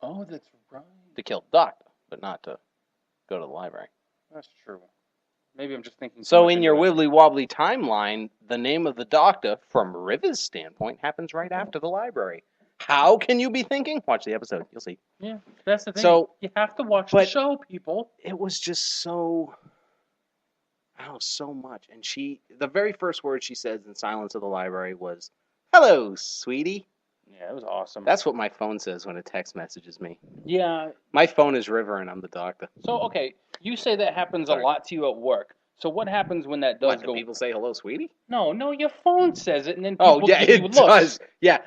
B: Oh, that's right.
A: to kill the doctor, but not to go to the library.
B: That's true. Maybe I'm just thinking.
A: So in your wibbly wobbly timeline, the name of the doctor, from River's standpoint, happens right after the library. How can you be thinking? Watch the episode. You'll see.
B: Yeah, that's the thing.
A: So
B: you have to watch the show, people.
A: It was just so much. And the very first word she says in Silence of the Library was, "Hello, sweetie."
B: Yeah, it was awesome.
A: That's what my phone says when it text messages me.
B: Yeah.
A: My phone is River and I'm the doctor.
B: So, okay, you say that happens a lot to you at work. So what happens when that does go?
A: Do people say hello, sweetie?
B: No, your phone says it, and then people give you looks.
A: Does. Yeah,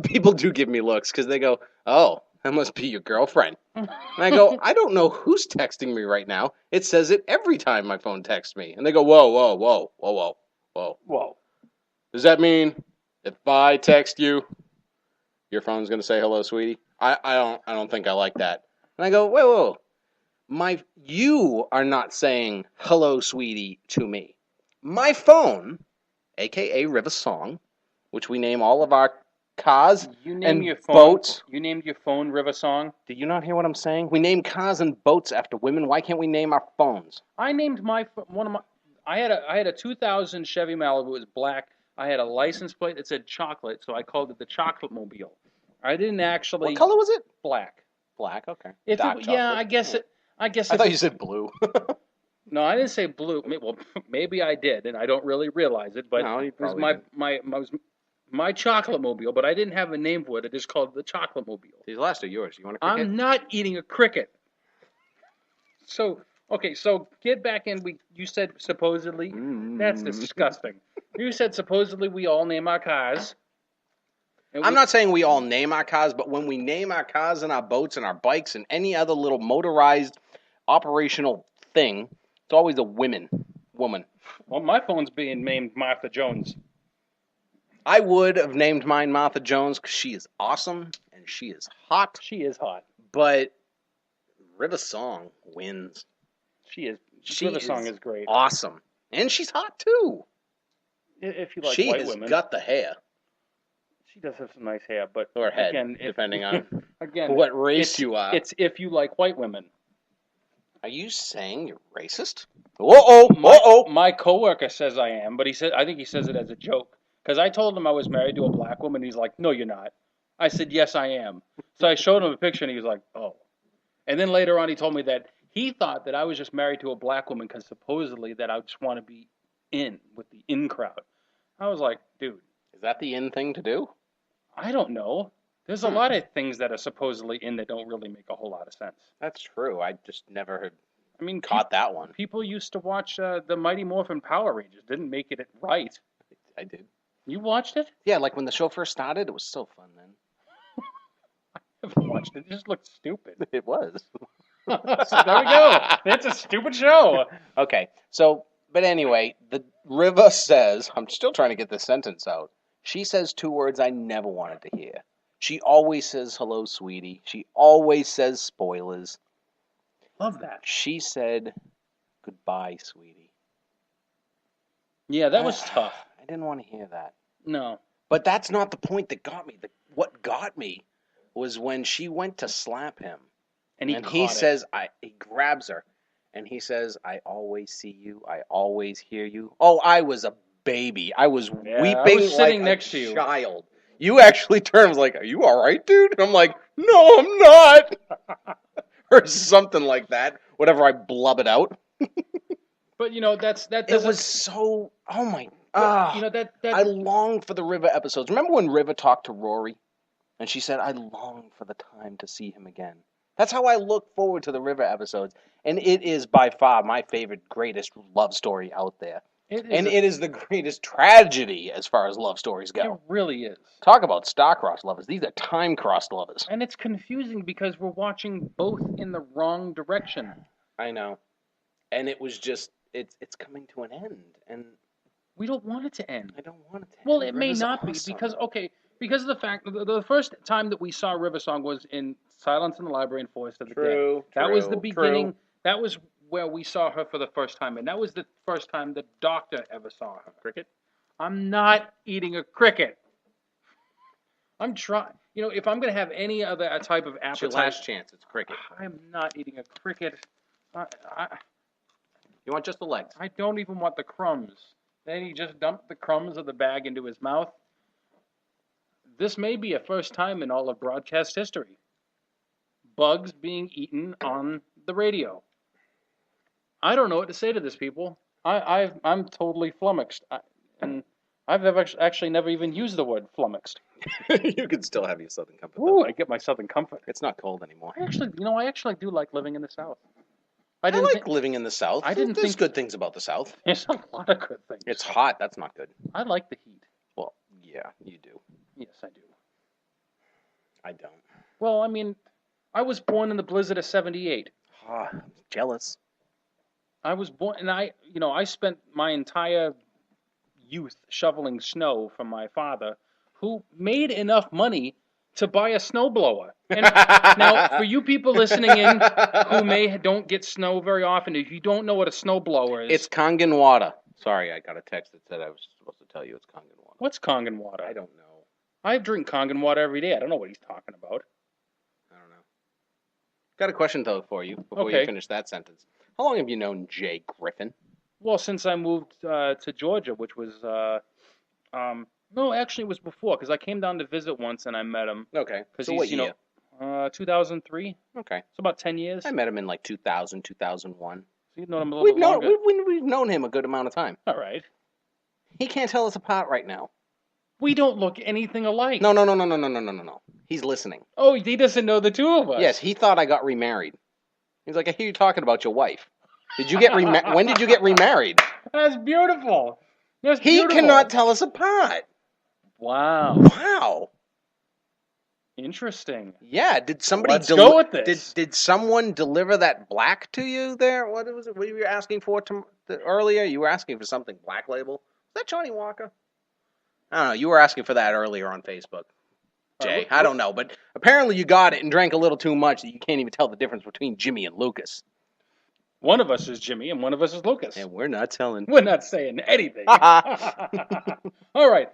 A: people do give me looks because they go, "Oh, that must be your girlfriend." And I go, "I don't know who's texting me right now. It says it every time my phone texts me." And they go, "Whoa, whoa, whoa, whoa, whoa, whoa,
B: whoa."
A: Does that mean if I text you, your phone's gonna say hello, sweetie? I don't think I like that. And I go, whoa. You are not saying hello, sweetie, to me. My phone, aka River Song, which we name all of our cars and boats.
B: You named your phone River Song?
A: Did you not hear what I'm saying? We name cars and boats after women. Why can't we name our phones?
B: I named I had a 2000 Chevy Malibu. It was black. I had a license plate that said chocolate, so I called it the Chocolate Mobile. I didn't actually.
A: What color was it?
B: Black.
A: Black. Okay.
B: I guess it. I
A: thought you said blue.
B: No, I didn't say blue. Well, maybe I did, and I don't really realize it. But it was my chocolate mobile. But I didn't have a name for it. I just called it the Chocolate Mobile.
A: These last are yours. You want a cricket?
B: I'm not eating a cricket. So get back in. You said supposedly. That's disgusting. You said supposedly we all name our cars.
A: I'm not saying we all name our cars, but when we name our cars and our boats and our bikes and any other little motorized operational thing, it's always a woman.
B: Well, my phone's being named Martha Jones.
A: I would have named mine Martha Jones because she is awesome and she is hot.
B: She is hot.
A: But River Song wins.
B: River Song is great.
A: Awesome. And she's hot too.
B: If you like
A: she
B: white
A: has
B: women.
A: got the hair.
B: She does have some nice hair, but
A: or head,
B: again,
A: depending on what race you are.
B: It's if you like white women.
A: Are you saying you're racist?
B: My coworker says I am, but I think he says it as a joke. Because I told him I was married to a black woman, and he's like, "No, you're not." I said, "Yes, I am." So I showed him a picture, and he was like, "Oh." And then later on, he told me that he thought that I was just married to a black woman because supposedly that I just want to be in with the in crowd. I was like, dude.
A: Is that the in thing to do?
B: I don't know. There's a lot of things that are supposedly in that don't really make a whole lot of sense.
A: That's true. I just never caught that one.
B: People used to watch the Mighty Morphin Power Rangers. Didn't make it right.
A: I did.
B: You watched it?
A: Yeah, like when the show first started, it was so fun then.
B: I haven't watched it. It just looked stupid.
A: It was.
B: So there we go. It's a stupid show.
A: Okay, but anyway, the River says, I'm still trying to get this sentence out. She says two words I never wanted to hear. She always says, hello, sweetie. She always says spoilers.
B: Love that.
A: She said, goodbye, sweetie.
B: Yeah, that was tough.
A: I didn't want to hear that.
B: No.
A: But that's not the point that got me. What got me was when she went to slap him.
B: And
A: he says, he grabs her. And he says, I always see you. I always hear you. Oh, I was a baby. I was weeping
B: I was sitting
A: like
B: next
A: a
B: to you.
A: child. You actually turned and was like, are you all right, dude? And I'm like, no, I'm not. Or something like that. Whatever I blub it out.
B: But, that
A: it was so, oh my,
B: that
A: I long for the River episodes. Remember when River talked to Rory? And she said, I long for the time to see him again. That's how I look forward to the River episodes. And it is by far my favorite, greatest love story out there. It is the greatest tragedy as far as love stories go.
B: It really is.
A: Talk about star-crossed lovers. These are time-crossed lovers.
B: And it's confusing because we're watching both in the wrong direction.
A: I know. And it was just, it's coming to an end. And
B: we don't want it to end.
A: I don't want it to end.
B: Well, it may not be because of the fact that the first time that we saw River Song was in Silence in the Library and Forest of the Dead. That was the beginning. That was where we saw her for the first time, and that was the first time the Doctor ever saw her.
A: Cricket?
B: I'm not eating a cricket. I'm trying. If I'm gonna have any other type of
A: It's your
B: appetite,
A: last chance. It's cricket.
B: I'm not eating a cricket.
A: You want just the legs?
B: I don't even want the crumbs. Then he just dumped the crumbs of the bag into his mouth. This may be a first time in all of broadcast history. Bugs being eaten on the radio. I don't know what to say to this, people. I'm totally flummoxed. And I've actually never even used the word flummoxed.
A: You can still have your Southern Comfort.
B: Ooh, I get my Southern Comfort.
A: It's not cold anymore.
B: I actually do like living in the South.
A: I like living in the South. There's good things about the South.
B: There's a lot of good things.
A: It's hot. That's not good.
B: I like the heat.
A: Well, yeah, you do.
B: Yes, I do.
A: I don't.
B: Well, I mean, I was born in the blizzard of '78.
A: I'm jealous.
B: I was born, and I spent my entire youth shoveling snow for my father, who made enough money to buy a snowblower. And now, for you people listening in who don't get snow very often, if you don't know what a snowblower is,
A: It's Kangen water. Sorry, I got a text that said I was supposed to tell you it's Kangen water.
B: What's Kangen water?
A: I don't know.
B: I drink Kangen water every day. I don't know what he's talking about.
A: I don't know. Got a question though for you before you finish that sentence. How long have you known Jay Griffin?
B: Well, since I moved to Georgia, which was no, actually it was before, because I came down to visit once and I met him.
A: Okay.
B: Because
A: So what year?
B: 2003.
A: Okay.
B: So about 10 years.
A: I met him in like 2000, 2001.
B: So you've known him a little bit longer.
A: We've known him a good amount of time.
B: All right.
A: He can't tell us apart right now.
B: We don't look anything alike.
A: No. He's listening.
B: Oh, he doesn't know the two of us.
A: Yes, he thought I got remarried. He's like, I hear you talking about your wife. Did you get when did you get remarried?
B: That's beautiful.
A: He cannot tell us apart.
B: Wow.
A: Wow.
B: Interesting.
A: Yeah. Did somebody
B: go with this.
A: Did someone deliver that black to you there? What was it? What you were asking for earlier? You were asking for something Black Label. Was that Johnny Walker? I don't know. You were asking for that earlier on Facebook, Jay. I don't know, but apparently you got it and drank a little too much that you can't even tell the difference between Jimmy and Lucas.
B: One of us is Jimmy and one of us is Lucas.
A: And we're not telling.
B: We're not saying anything. All right.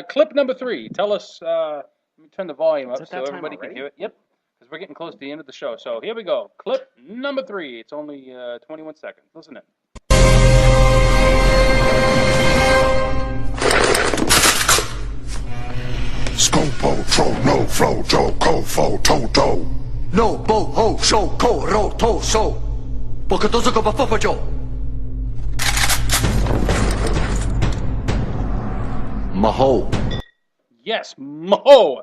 B: Clip number 3. Tell us. Let me turn the volume up so everybody can hear it. Yep. Because we're getting close to the end of the show. So here we go. Clip number 3. It's only 21 seconds. Listen in.
G: Scopo, tro, no, flo, jo, ko, fo, to, do.
D: No, bo, ho, sho, ko, ro, to, so. Bokatozo ko bafafajo. Maho.
B: Yes, Mo.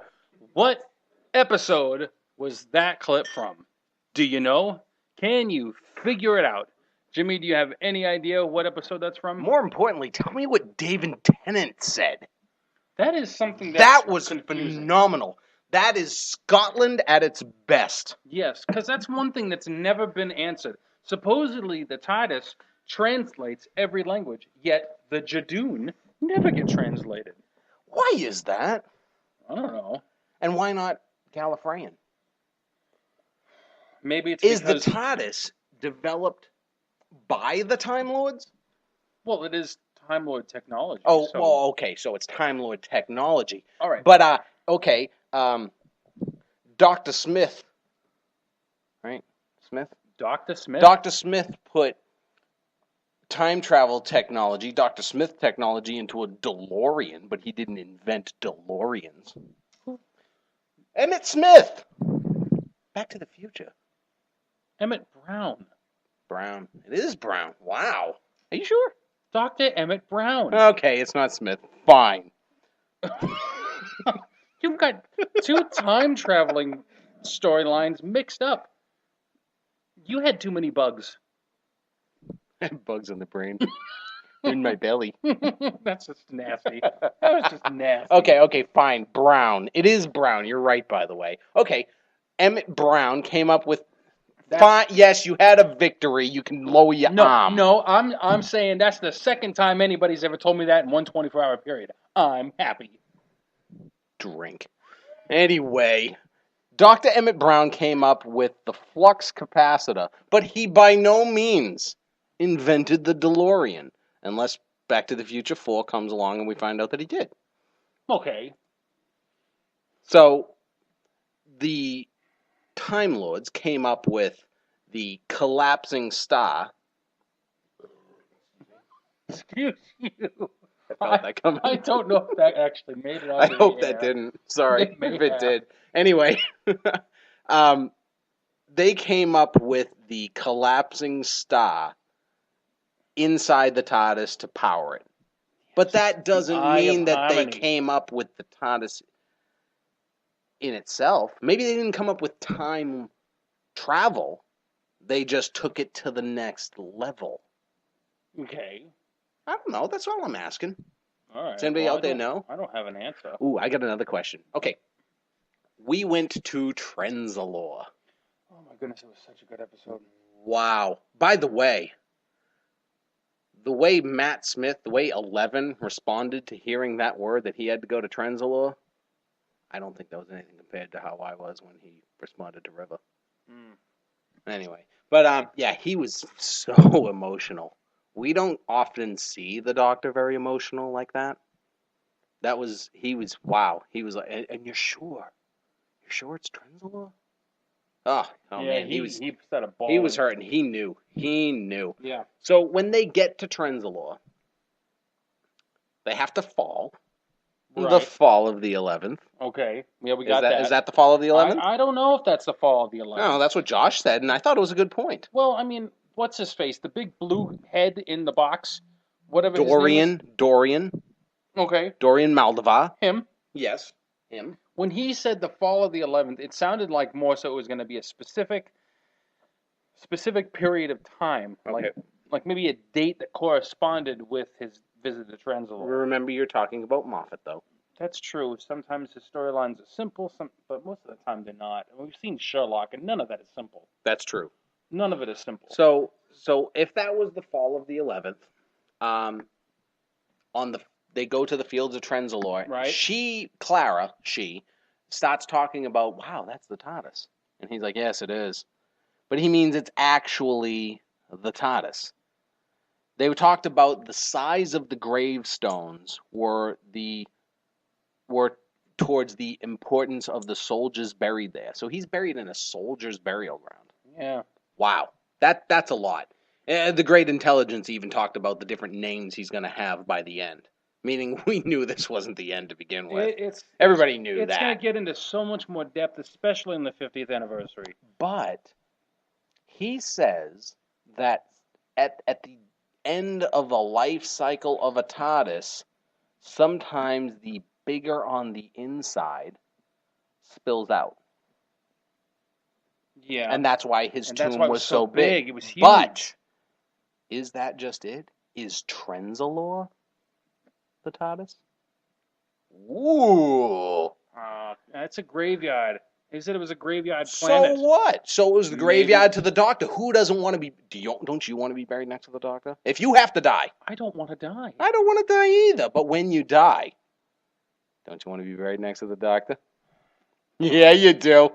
B: What episode was that clip from? Do you know? Can you figure it out? Jimmy, do you have any idea what episode that's from?
A: More importantly, tell me what David Tennant said.
B: That is something
A: that was
B: confusing.
A: Phenomenal. That is Scotland at its best.
B: Yes, because that's one thing that's never been answered. Supposedly, the TARDIS translates every language, yet the Jadoon never get translated.
A: Why is that?
B: I don't know.
A: And why not Gallifreyan?
B: Maybe it's
A: because...
B: Is
A: the TARDIS developed by the Time Lords?
B: Well, it is Time Lord technology.
A: Oh,
B: so...
A: well, okay, so it's Time Lord technology.
B: All right.
A: But, okay, Dr. Smith, right? Smith?
B: Dr. Smith?
A: Dr. Smith put time travel technology, Dr. Smith technology, into a DeLorean, but he didn't invent DeLoreans. Emmett Smith! Back to the Future.
B: Emmett Brown.
A: Brown. It is Brown. Wow. Are you sure?
B: Dr. Emmett Brown.
A: Okay, it's not Smith. Fine.
B: You've got two time-traveling storylines mixed up. You had too many bugs.
A: I have bugs on the brain. In my belly.
B: That's just nasty. That was just nasty.
A: Okay, fine. Brown. It is Brown. You're right, by the way. Okay, Emmett Brown came up with... Fine. Yes, you had a victory. You can lower your arm.
B: No, I'm saying that's the second time anybody's ever told me that in one 24-hour period. I'm happy.
A: Drink. Anyway, Dr. Emmett Brown came up with the flux capacitor, but he by no means invented the DeLorean, unless Back to the Future 4 comes along and we find out that he did.
B: Okay.
A: So the Time Lords came up with the collapsing star.
B: Excuse you.
A: I felt that coming.
B: I don't know if that actually made it
A: I
B: onto
A: hope
B: the
A: that
B: air.
A: didn't. Sorry
B: It may
A: if it
B: have.
A: did. Anyway, they came up with the collapsing star inside the TARDIS to power it. But that doesn't
B: Eye of
A: mean that they
B: Harmony.
A: came up with the TARDIS in itself. Maybe they didn't come up with time travel. They just took it to the next level.
B: Okay.
A: I don't know. That's all I'm asking.
B: All right.
A: Does anybody
B: well,
A: out there know?
B: I don't have an answer.
A: Ooh, I got another question. Okay. We went to Trenzalore.
B: Oh my goodness, it was such a good episode.
A: Wow. By the way Matt Smith, the way 11 responded to hearing that word that he had to go to Trenzalore, I don't think that was anything compared to how I was when he responded to River. Anyway, but yeah, he was so emotional. We don't often see the Doctor very emotional like that. He was like, and you're sure? You're sure it's Trenzalore? Oh
B: yeah,
A: man,
B: he set a ball.
A: he was hurting. He knew.
B: Yeah.
A: So when they get to Trenzalore, they have to fall. The
B: Right.
A: fall of the 11th.
B: Okay. Yeah, we got that.
A: Is that the fall of the 11th?
B: I don't know if that's the fall of the 11th.
A: No, that's what Josh said, and I thought it was a good point.
B: Well, I mean, what's his face? The big blue head in the box? Whatever his name is?
A: Dorian
B: Okay.
A: Maldivar.
B: Him.
A: Yes, him.
B: When he said the fall of the 11th, it sounded like more so it was going to be a specific period of time.
A: Okay.
B: Like maybe a date that corresponded with his visit to Trenzalore.
A: Remember, you're talking about Moffat, though.
B: That's true. Sometimes his storylines are simple, but most of the time they're not. And we've seen Sherlock, and none of that is simple.
A: That's true.
B: None of it is simple.
A: So if that was the fall of the 11th, they go to the fields of Trenzalore.
B: Right.
A: Clara starts talking about, wow, that's the TARDIS. And he's like, yes, it is. But he means it's actually the TARDIS. They talked about the size of the gravestones were towards the importance of the soldiers buried there. So he's buried in a soldier's burial ground.
B: Yeah.
A: Wow. That's a lot. The Great Intelligence even talked about the different names he's going to have by the end. Meaning we knew this wasn't the end to begin with. Everybody knew that.
B: It's going to get into so much more depth, especially in the 50th anniversary.
A: But he says that at the end of the life cycle of a TARDIS, sometimes the bigger on the inside spills out.
B: Yeah.
A: And that's why his tomb was so big.
B: It was huge.
A: But is that just it? Is Trenzalore the TARDIS? Ooh.
B: That's a graveyard. He said it was a graveyard planet.
A: So what? So it was the graveyard to the Doctor. Who doesn't want to be... Don't you want to be buried next to the Doctor? If you have to die.
B: I don't want to die.
A: I don't want to die either. But when you die, don't you want to be buried next to the Doctor? Yeah, you do.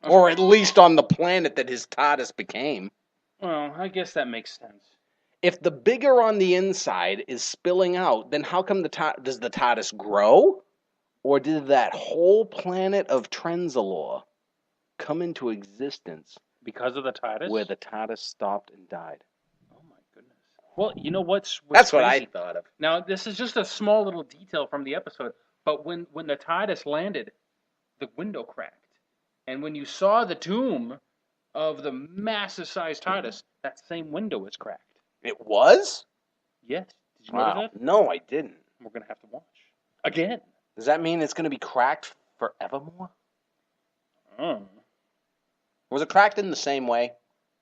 A: Or at least on the planet that his TARDIS became.
B: Well, I guess that makes sense.
A: If the bigger on the inside is spilling out, then how come does the TARDIS grow? Or did that whole planet of Trenzalore come into existence
B: because of the TARDIS?
A: Where the TARDIS stopped and died.
B: Oh my goodness. Well, you know what's
A: That's
B: crazy?
A: what I thought of.
B: Now, this is just a small little detail from the episode, but when the TARDIS landed, the window cracked. And when you saw the tomb of the massive-sized TARDIS, that same window was cracked.
A: It was?
B: Yes. Did you notice that?
A: No, I didn't.
B: We're going to have to watch. Again.
A: Does that mean it's going to be cracked forevermore? Was it cracked in the same way?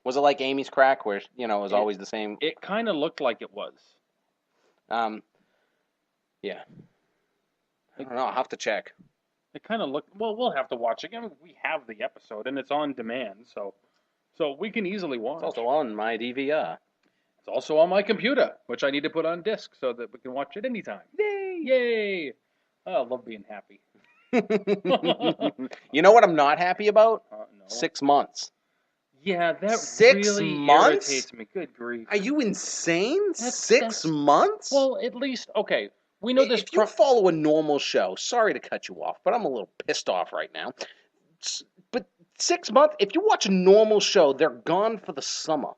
A: Was it like Amy's crack, where, it was always the same?
B: It kind of looked like it was.
A: Yeah. I don't know. I'll have to check.
B: It kind of looked... Well, we'll have to watch again. We have the episode, and it's on demand, so we can easily watch.
A: It's also on my DVR.
B: It's also on my computer, which I need to put on disc so that we can watch it anytime. Yay! Yay! Oh, I love being happy.
A: You know what I'm not happy about?
B: No.
A: 6 months.
B: Yeah, that
A: 6
B: really
A: months?
B: irritates me. Good grief.
A: Are you insane?
B: That's
A: 6 months?
B: Well, at least, okay, We know this.
A: If you follow a normal show, sorry to cut you off, but I'm a little pissed off right now. But 6 months, if you watch a normal show, they're gone for the summer.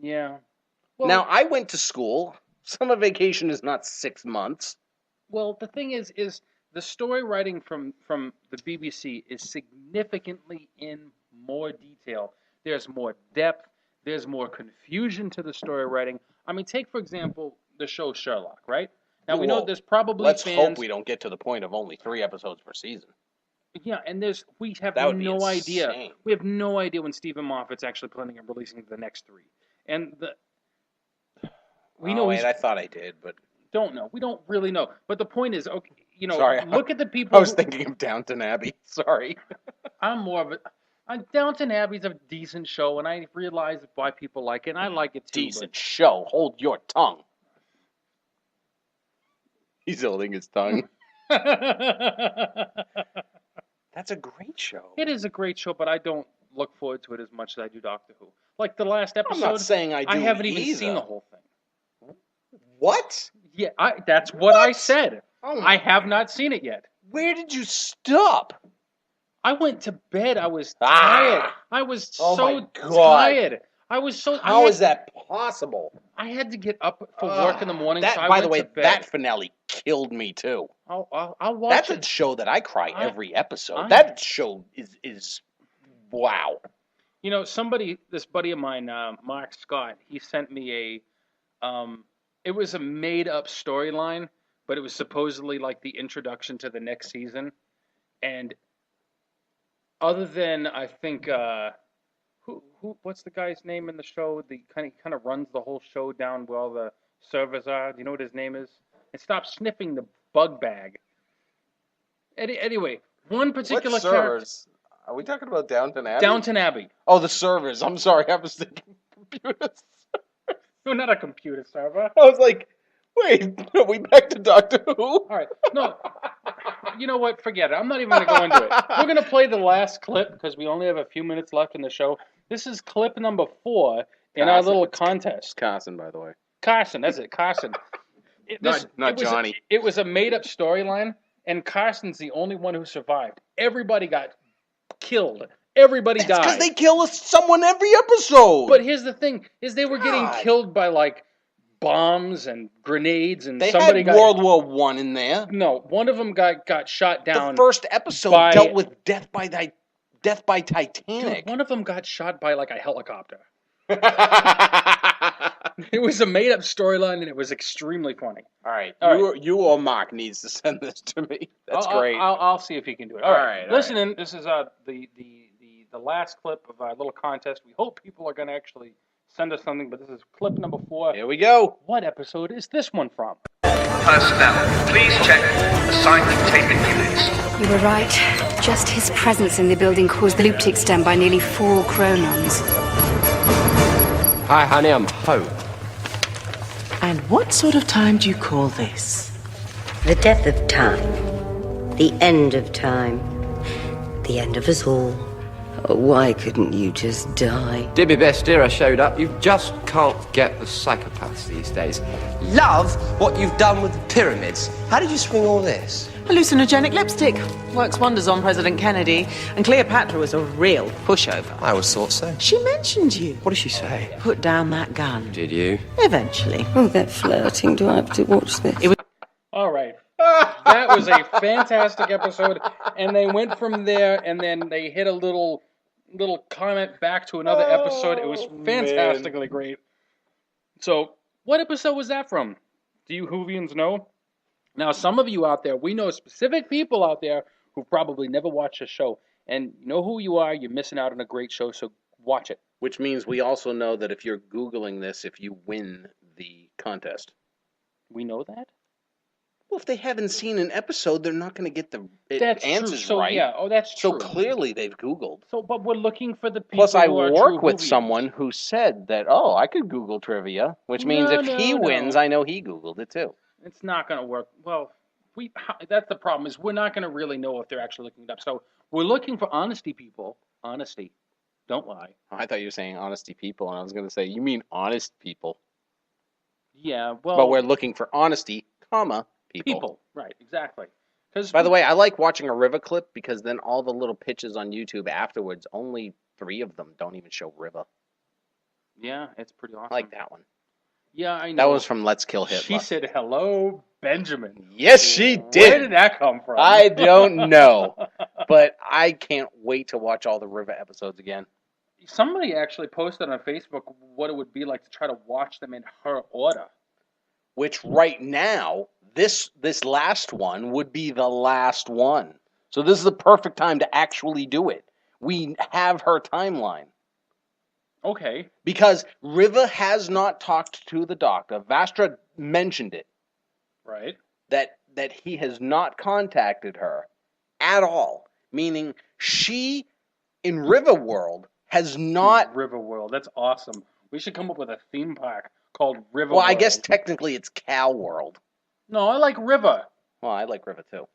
B: Yeah. Well,
A: Now, I went to school. Summer vacation is not 6 months.
B: Well, the thing is the story writing from the BBC is significantly in more detail. There's more depth. There's more confusion to the story writing. I mean, take, for example, the show Sherlock, right? Now, we know there's probably
A: Let's
B: fans...
A: hope we don't get to the point of only 3 episodes per season.
B: Yeah, and we have
A: That would be
B: no idea.
A: insane.
B: We have no idea when Stephen Moffat's actually planning on releasing the next 3. And we know
A: I thought I did, but...
B: Don't know. We don't really know. But the point is, okay,
A: Sorry,
B: look at the people...
A: I was thinking of Downton Abbey. Sorry.
B: I'm more of a... Downton Abbey's a decent show, and I realize why people like it, and I like it too.
A: Decent show. Hold your tongue. He's holding his tongue. That's a great show.
B: It is a great show, but I don't look forward to it as much as I do Doctor Who. Like the last episode...
A: I'm not saying I do
B: I haven't even
A: either.
B: seen the whole thing.
A: What?
B: Yeah, that's what I said.
A: Oh
B: I have not seen it yet.
A: Where did you stop?
B: I went to bed. I was tired. I was
A: Oh
B: so
A: my God.
B: tired. I was so...
A: How is that possible?
B: I had to get up for work in the morning,
A: That,
B: so I
A: by
B: went
A: the way,
B: to bed.
A: that finale killed me too.
B: I'll watch
A: That's
B: it.
A: a show that I cry every episode.
B: I-
A: That show is wow.
B: You know, this buddy of mine, Mark Scott, he sent me it was a made-up storyline, but it was supposedly like the introduction to the next season. And other than, I think, what's the guy's name in the show? He kind of runs the whole show down where all the servers are. Do you know what his name is? And stop sniffing the bug bag. Anyway, one particular
A: What servers? Are we talking about Downton Abbey?
B: Downton Abbey.
A: Oh, the servers. I'm sorry, I was thinking computers.
B: No, not a computer server.
A: I was like, wait, are we back to Doctor Who?
B: All right. No, you know what? Forget it. I'm not even going to go into it. We're going to play the last clip because we only have a few minutes left in the show. This is clip number 4 in our little contest.
A: Carson, by the way.
B: Carson, that's it, Carson.
A: Not Johnny.
B: It was a made-up storyline, and Carson's the only one who survived. Everybody got killed. Everybody died.
A: Because they kill someone every episode.
B: But here's the thing: is they were getting killed by like bombs and grenades, and
A: they
B: somebody
A: had
B: got
A: World War One in there.
B: No, one of them got shot down.
A: The first episode dealt with death by Titanic.
B: Dude, one of them got shot by like a helicopter. It was a made-up storyline, and it was extremely funny.
A: All right,
B: right.
A: You or Mark needs to send this to me. That's great.
B: I'll see if he can do it. All right. Listen in. This is the last clip of our little contest. We hope people are going to actually send us something, but this is clip number 4.
A: Here we go.
B: What episode is this one from?
I: Personnel, please check assigned containment units.
J: You were right. Just his presence in the building caused the loop to extend by nearly 4 chronons.
K: Hi, honey, I'm Hope.
L: And what sort of time do you call this?
M: The death of time. The end of time. The end of us all. Oh, why couldn't you just die?
K: Did my best, dear, I showed up. You just can't get the psychopaths these days. Love what you've done with the pyramids. How did you swing all this?
L: Hallucinogenic lipstick. Works wonders on President Kennedy. And Cleopatra was a real pushover.
K: I always thought so.
L: She mentioned you.
K: What did she say?
L: Put down that gun.
K: Did you?
L: Eventually.
M: Oh, that flirting. Do I have to watch this?
B: All right. That was a fantastic episode. And they went from there, and then they hit a little comment back to another episode. It was fantastically great. So, what episode was that from? Do you Whovians know? Now, some of you out there, we know specific people out there who probably never watched the show. And you know who you are, you're missing out on a great show, so watch it.
A: Which means we also know that if you're Googling this, if you win the contest.
B: We know that?
A: Well, if they haven't seen an episode, they're not going to get the answers
B: true. So,
A: right.
B: Yeah, that's true.
A: So clearly they've Googled.
B: So, but we're looking for the people
A: Plus, I
B: who are
A: work
B: true
A: with
B: Whovians.
A: someone who said that, I could Google trivia, which means if he wins, I know he Googled it too.
B: It's not going to work. Well, that's the problem, is we're not going to really know if they're actually looking it up. So we're looking for honesty people. Honesty. Don't lie.
A: I thought you were saying honesty people, and I was going to say, you mean honest people.
B: Yeah, well...
A: But we're looking for honesty,
B: People. Right, exactly.
A: By the way, I like watching a River clip because then all the little pitches on YouTube afterwards, only 3 of them don't even show River.
B: Yeah, it's pretty awesome.
A: I like that one.
B: Yeah, I know.
A: That was from Let's Kill Hitler.
B: She said, "Hello, Benjamin."
A: Yes, she did.
B: Where did that come from?
A: I don't know. But I can't wait to watch all the River episodes again.
B: Somebody actually posted on Facebook what it would be like to try to watch them in her order.
A: Which right now, this last one would be the last one. So this is the perfect time to actually do it. We have her timeline.
B: Okay.
A: Because River has not talked to the Doctor. Vastra mentioned it.
B: Right.
A: That he has not contacted her at all. Meaning she, in River World, has not...
B: River World. That's awesome. We should come up with a theme park called River
A: Well,
B: World.
A: I guess technically it's Cal World.
B: No, I like River.
A: Well, I like River too.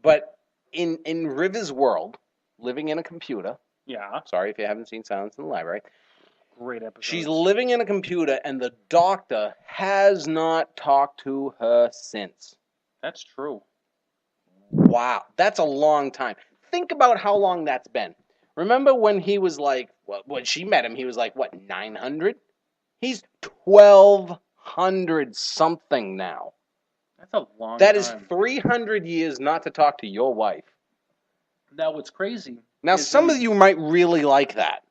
A: But in River's world, living in a computer...
B: Yeah.
A: Sorry if you haven't seen Silence in the Library.
B: Great episode.
A: She's living in a computer, and the Doctor has not talked to her since.
B: That's true.
A: Wow, that's a long time. Think about how long that's been. Remember when he was like, when she met him, he was like, what, 900? He's 1,200 something now.
B: That's a long time.
A: That is 300 years not to talk to your wife.
B: Now, what's crazy...
A: Now, some of you might really like that.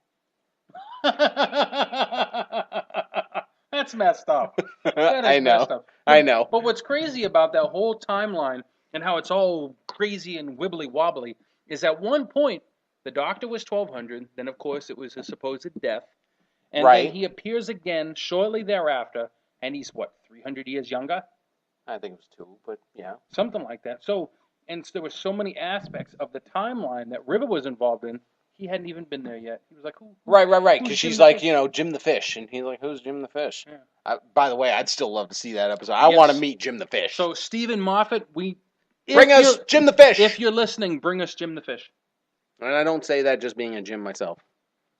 B: That's messed up.
A: I know.
B: Messed up.
A: I know.
B: But what's crazy about that whole timeline and how it's all crazy and wibbly wobbly is at one point the Doctor was 1200. Then, of course, it was his supposed death, and
A: Right.
B: then he appears again shortly thereafter, and he's what 300 years younger?
A: I think it was 2, but yeah,
B: something like that. So, and there were so many aspects of the timeline that River was involved in. He hadn't even been there yet. He was like, "Who?"
A: Right.
B: who's
A: Because she's
B: Jim the
A: like,
B: Fish?
A: Jim the Fish, and he's like, "Who's Jim the Fish?"
B: Yeah.
A: By the way, I'd still love to see that episode. I
B: Yes.
A: want to meet Jim the Fish.
B: So Stephen Moffat,
A: Bring us Jim the Fish.
B: If you're listening, bring us Jim the Fish.
A: And I don't say that just being a Jim myself.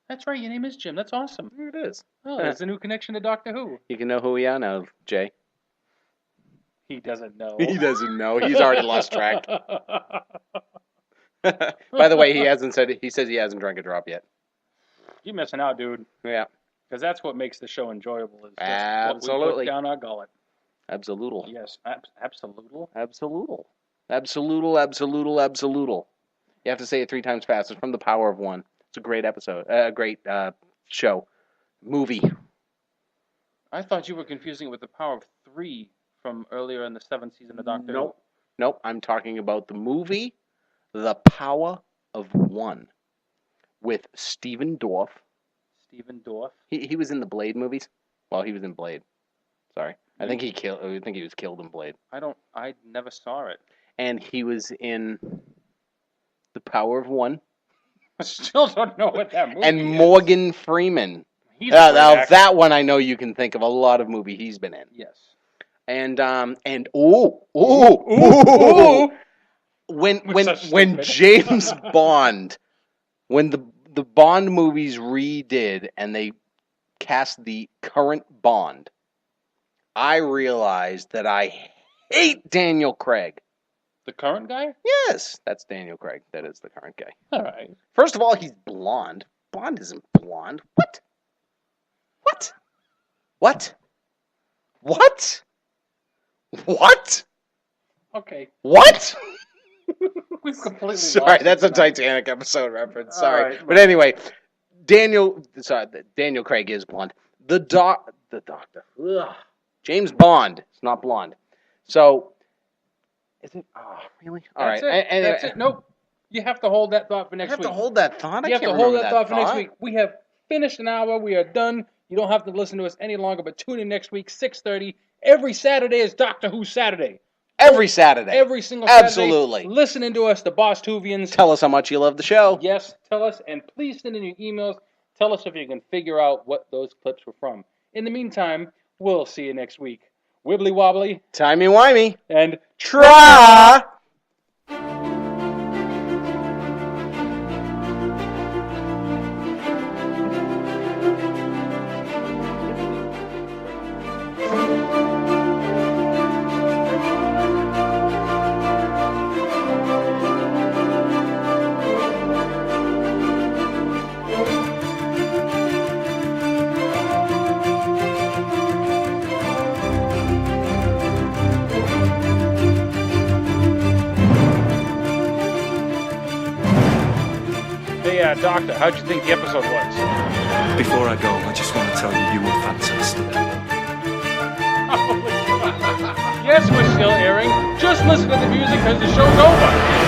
B: That's right. Your name is Jim. That's awesome.
A: It is.
B: Oh, there's a new connection to Doctor Who.
A: You can know who we are now, Jay.
B: He doesn't know.
A: He doesn't know. He's already lost track. By the way, he says he hasn't drank a drop yet.
B: You're missing out, dude.
A: Yeah.
B: Because that's what makes the show enjoyable. Is just
A: Absolutely.
B: what we put down our gullet.
A: Absolutely.
B: Yes, absolutely.
A: Absolutely. Absolutely. Absolutely. Absolutely. You have to say it 3 times fast. It's from The Power of One. It's a great episode. Great show. Movie.
B: I thought you were confusing it with The Power of 3 from earlier in the 7th season of Doctor Who.
A: Nope. I'm talking about the movie The Power of One with Stephen Dorff.
B: Stephen Dorff?
A: He was in the Blade movies. Well, he was in Blade. Sorry. I think he was killed in Blade.
B: I never saw it.
A: And he was in The Power of One.
B: I still don't know what that movie
A: And
B: is.
A: Morgan Freeman.
B: He's a great actor.
A: That one I know you can think of a lot of movie he's been in.
B: Yes.
A: And when James Bond, when the Bond movies redid and they cast the current Bond, I realized that I hate Daniel Craig.
B: The current guy?
A: Yes, that's Daniel Craig. That is the current guy.
B: All right.
A: First of all, he's blonde. Bond isn't blonde. What?
B: Okay.
A: What?
B: We've completely
A: Sorry,
B: lost
A: that's a
B: it tonight.
A: Titanic episode reference. Sorry.
B: right,
A: But anyway, Daniel Craig is blonde. The Doctor. Ugh. James Bond is not blonde. So, is it? Oh, really? All right.
B: It. That's it. Nope. You have to hold that thought for next week.
A: I have to hold that thought?
B: You have to hold that thought for next week. We have finished an hour. We are done. You don't have to listen to us any longer, but tune in next week, 6:30. Every Saturday is Doctor Who Saturday.
A: Every Saturday.
B: Every single Saturday.
A: Absolutely.
B: Listening to us, the Bost-Whovians.
A: Tell us how much you love the show.
B: Yes, tell us, and please send in your emails. Tell us if you can figure out what those clips were from. In the meantime, we'll see you next week. Wibbly wobbly.
A: Timey-wimey.
B: And
A: try.
B: Doctor, how'd you think the episode was?
N: Before I go, I just want to tell you were fantastic.
B: Yes, we're still airing. Just listen to the music because the show's over.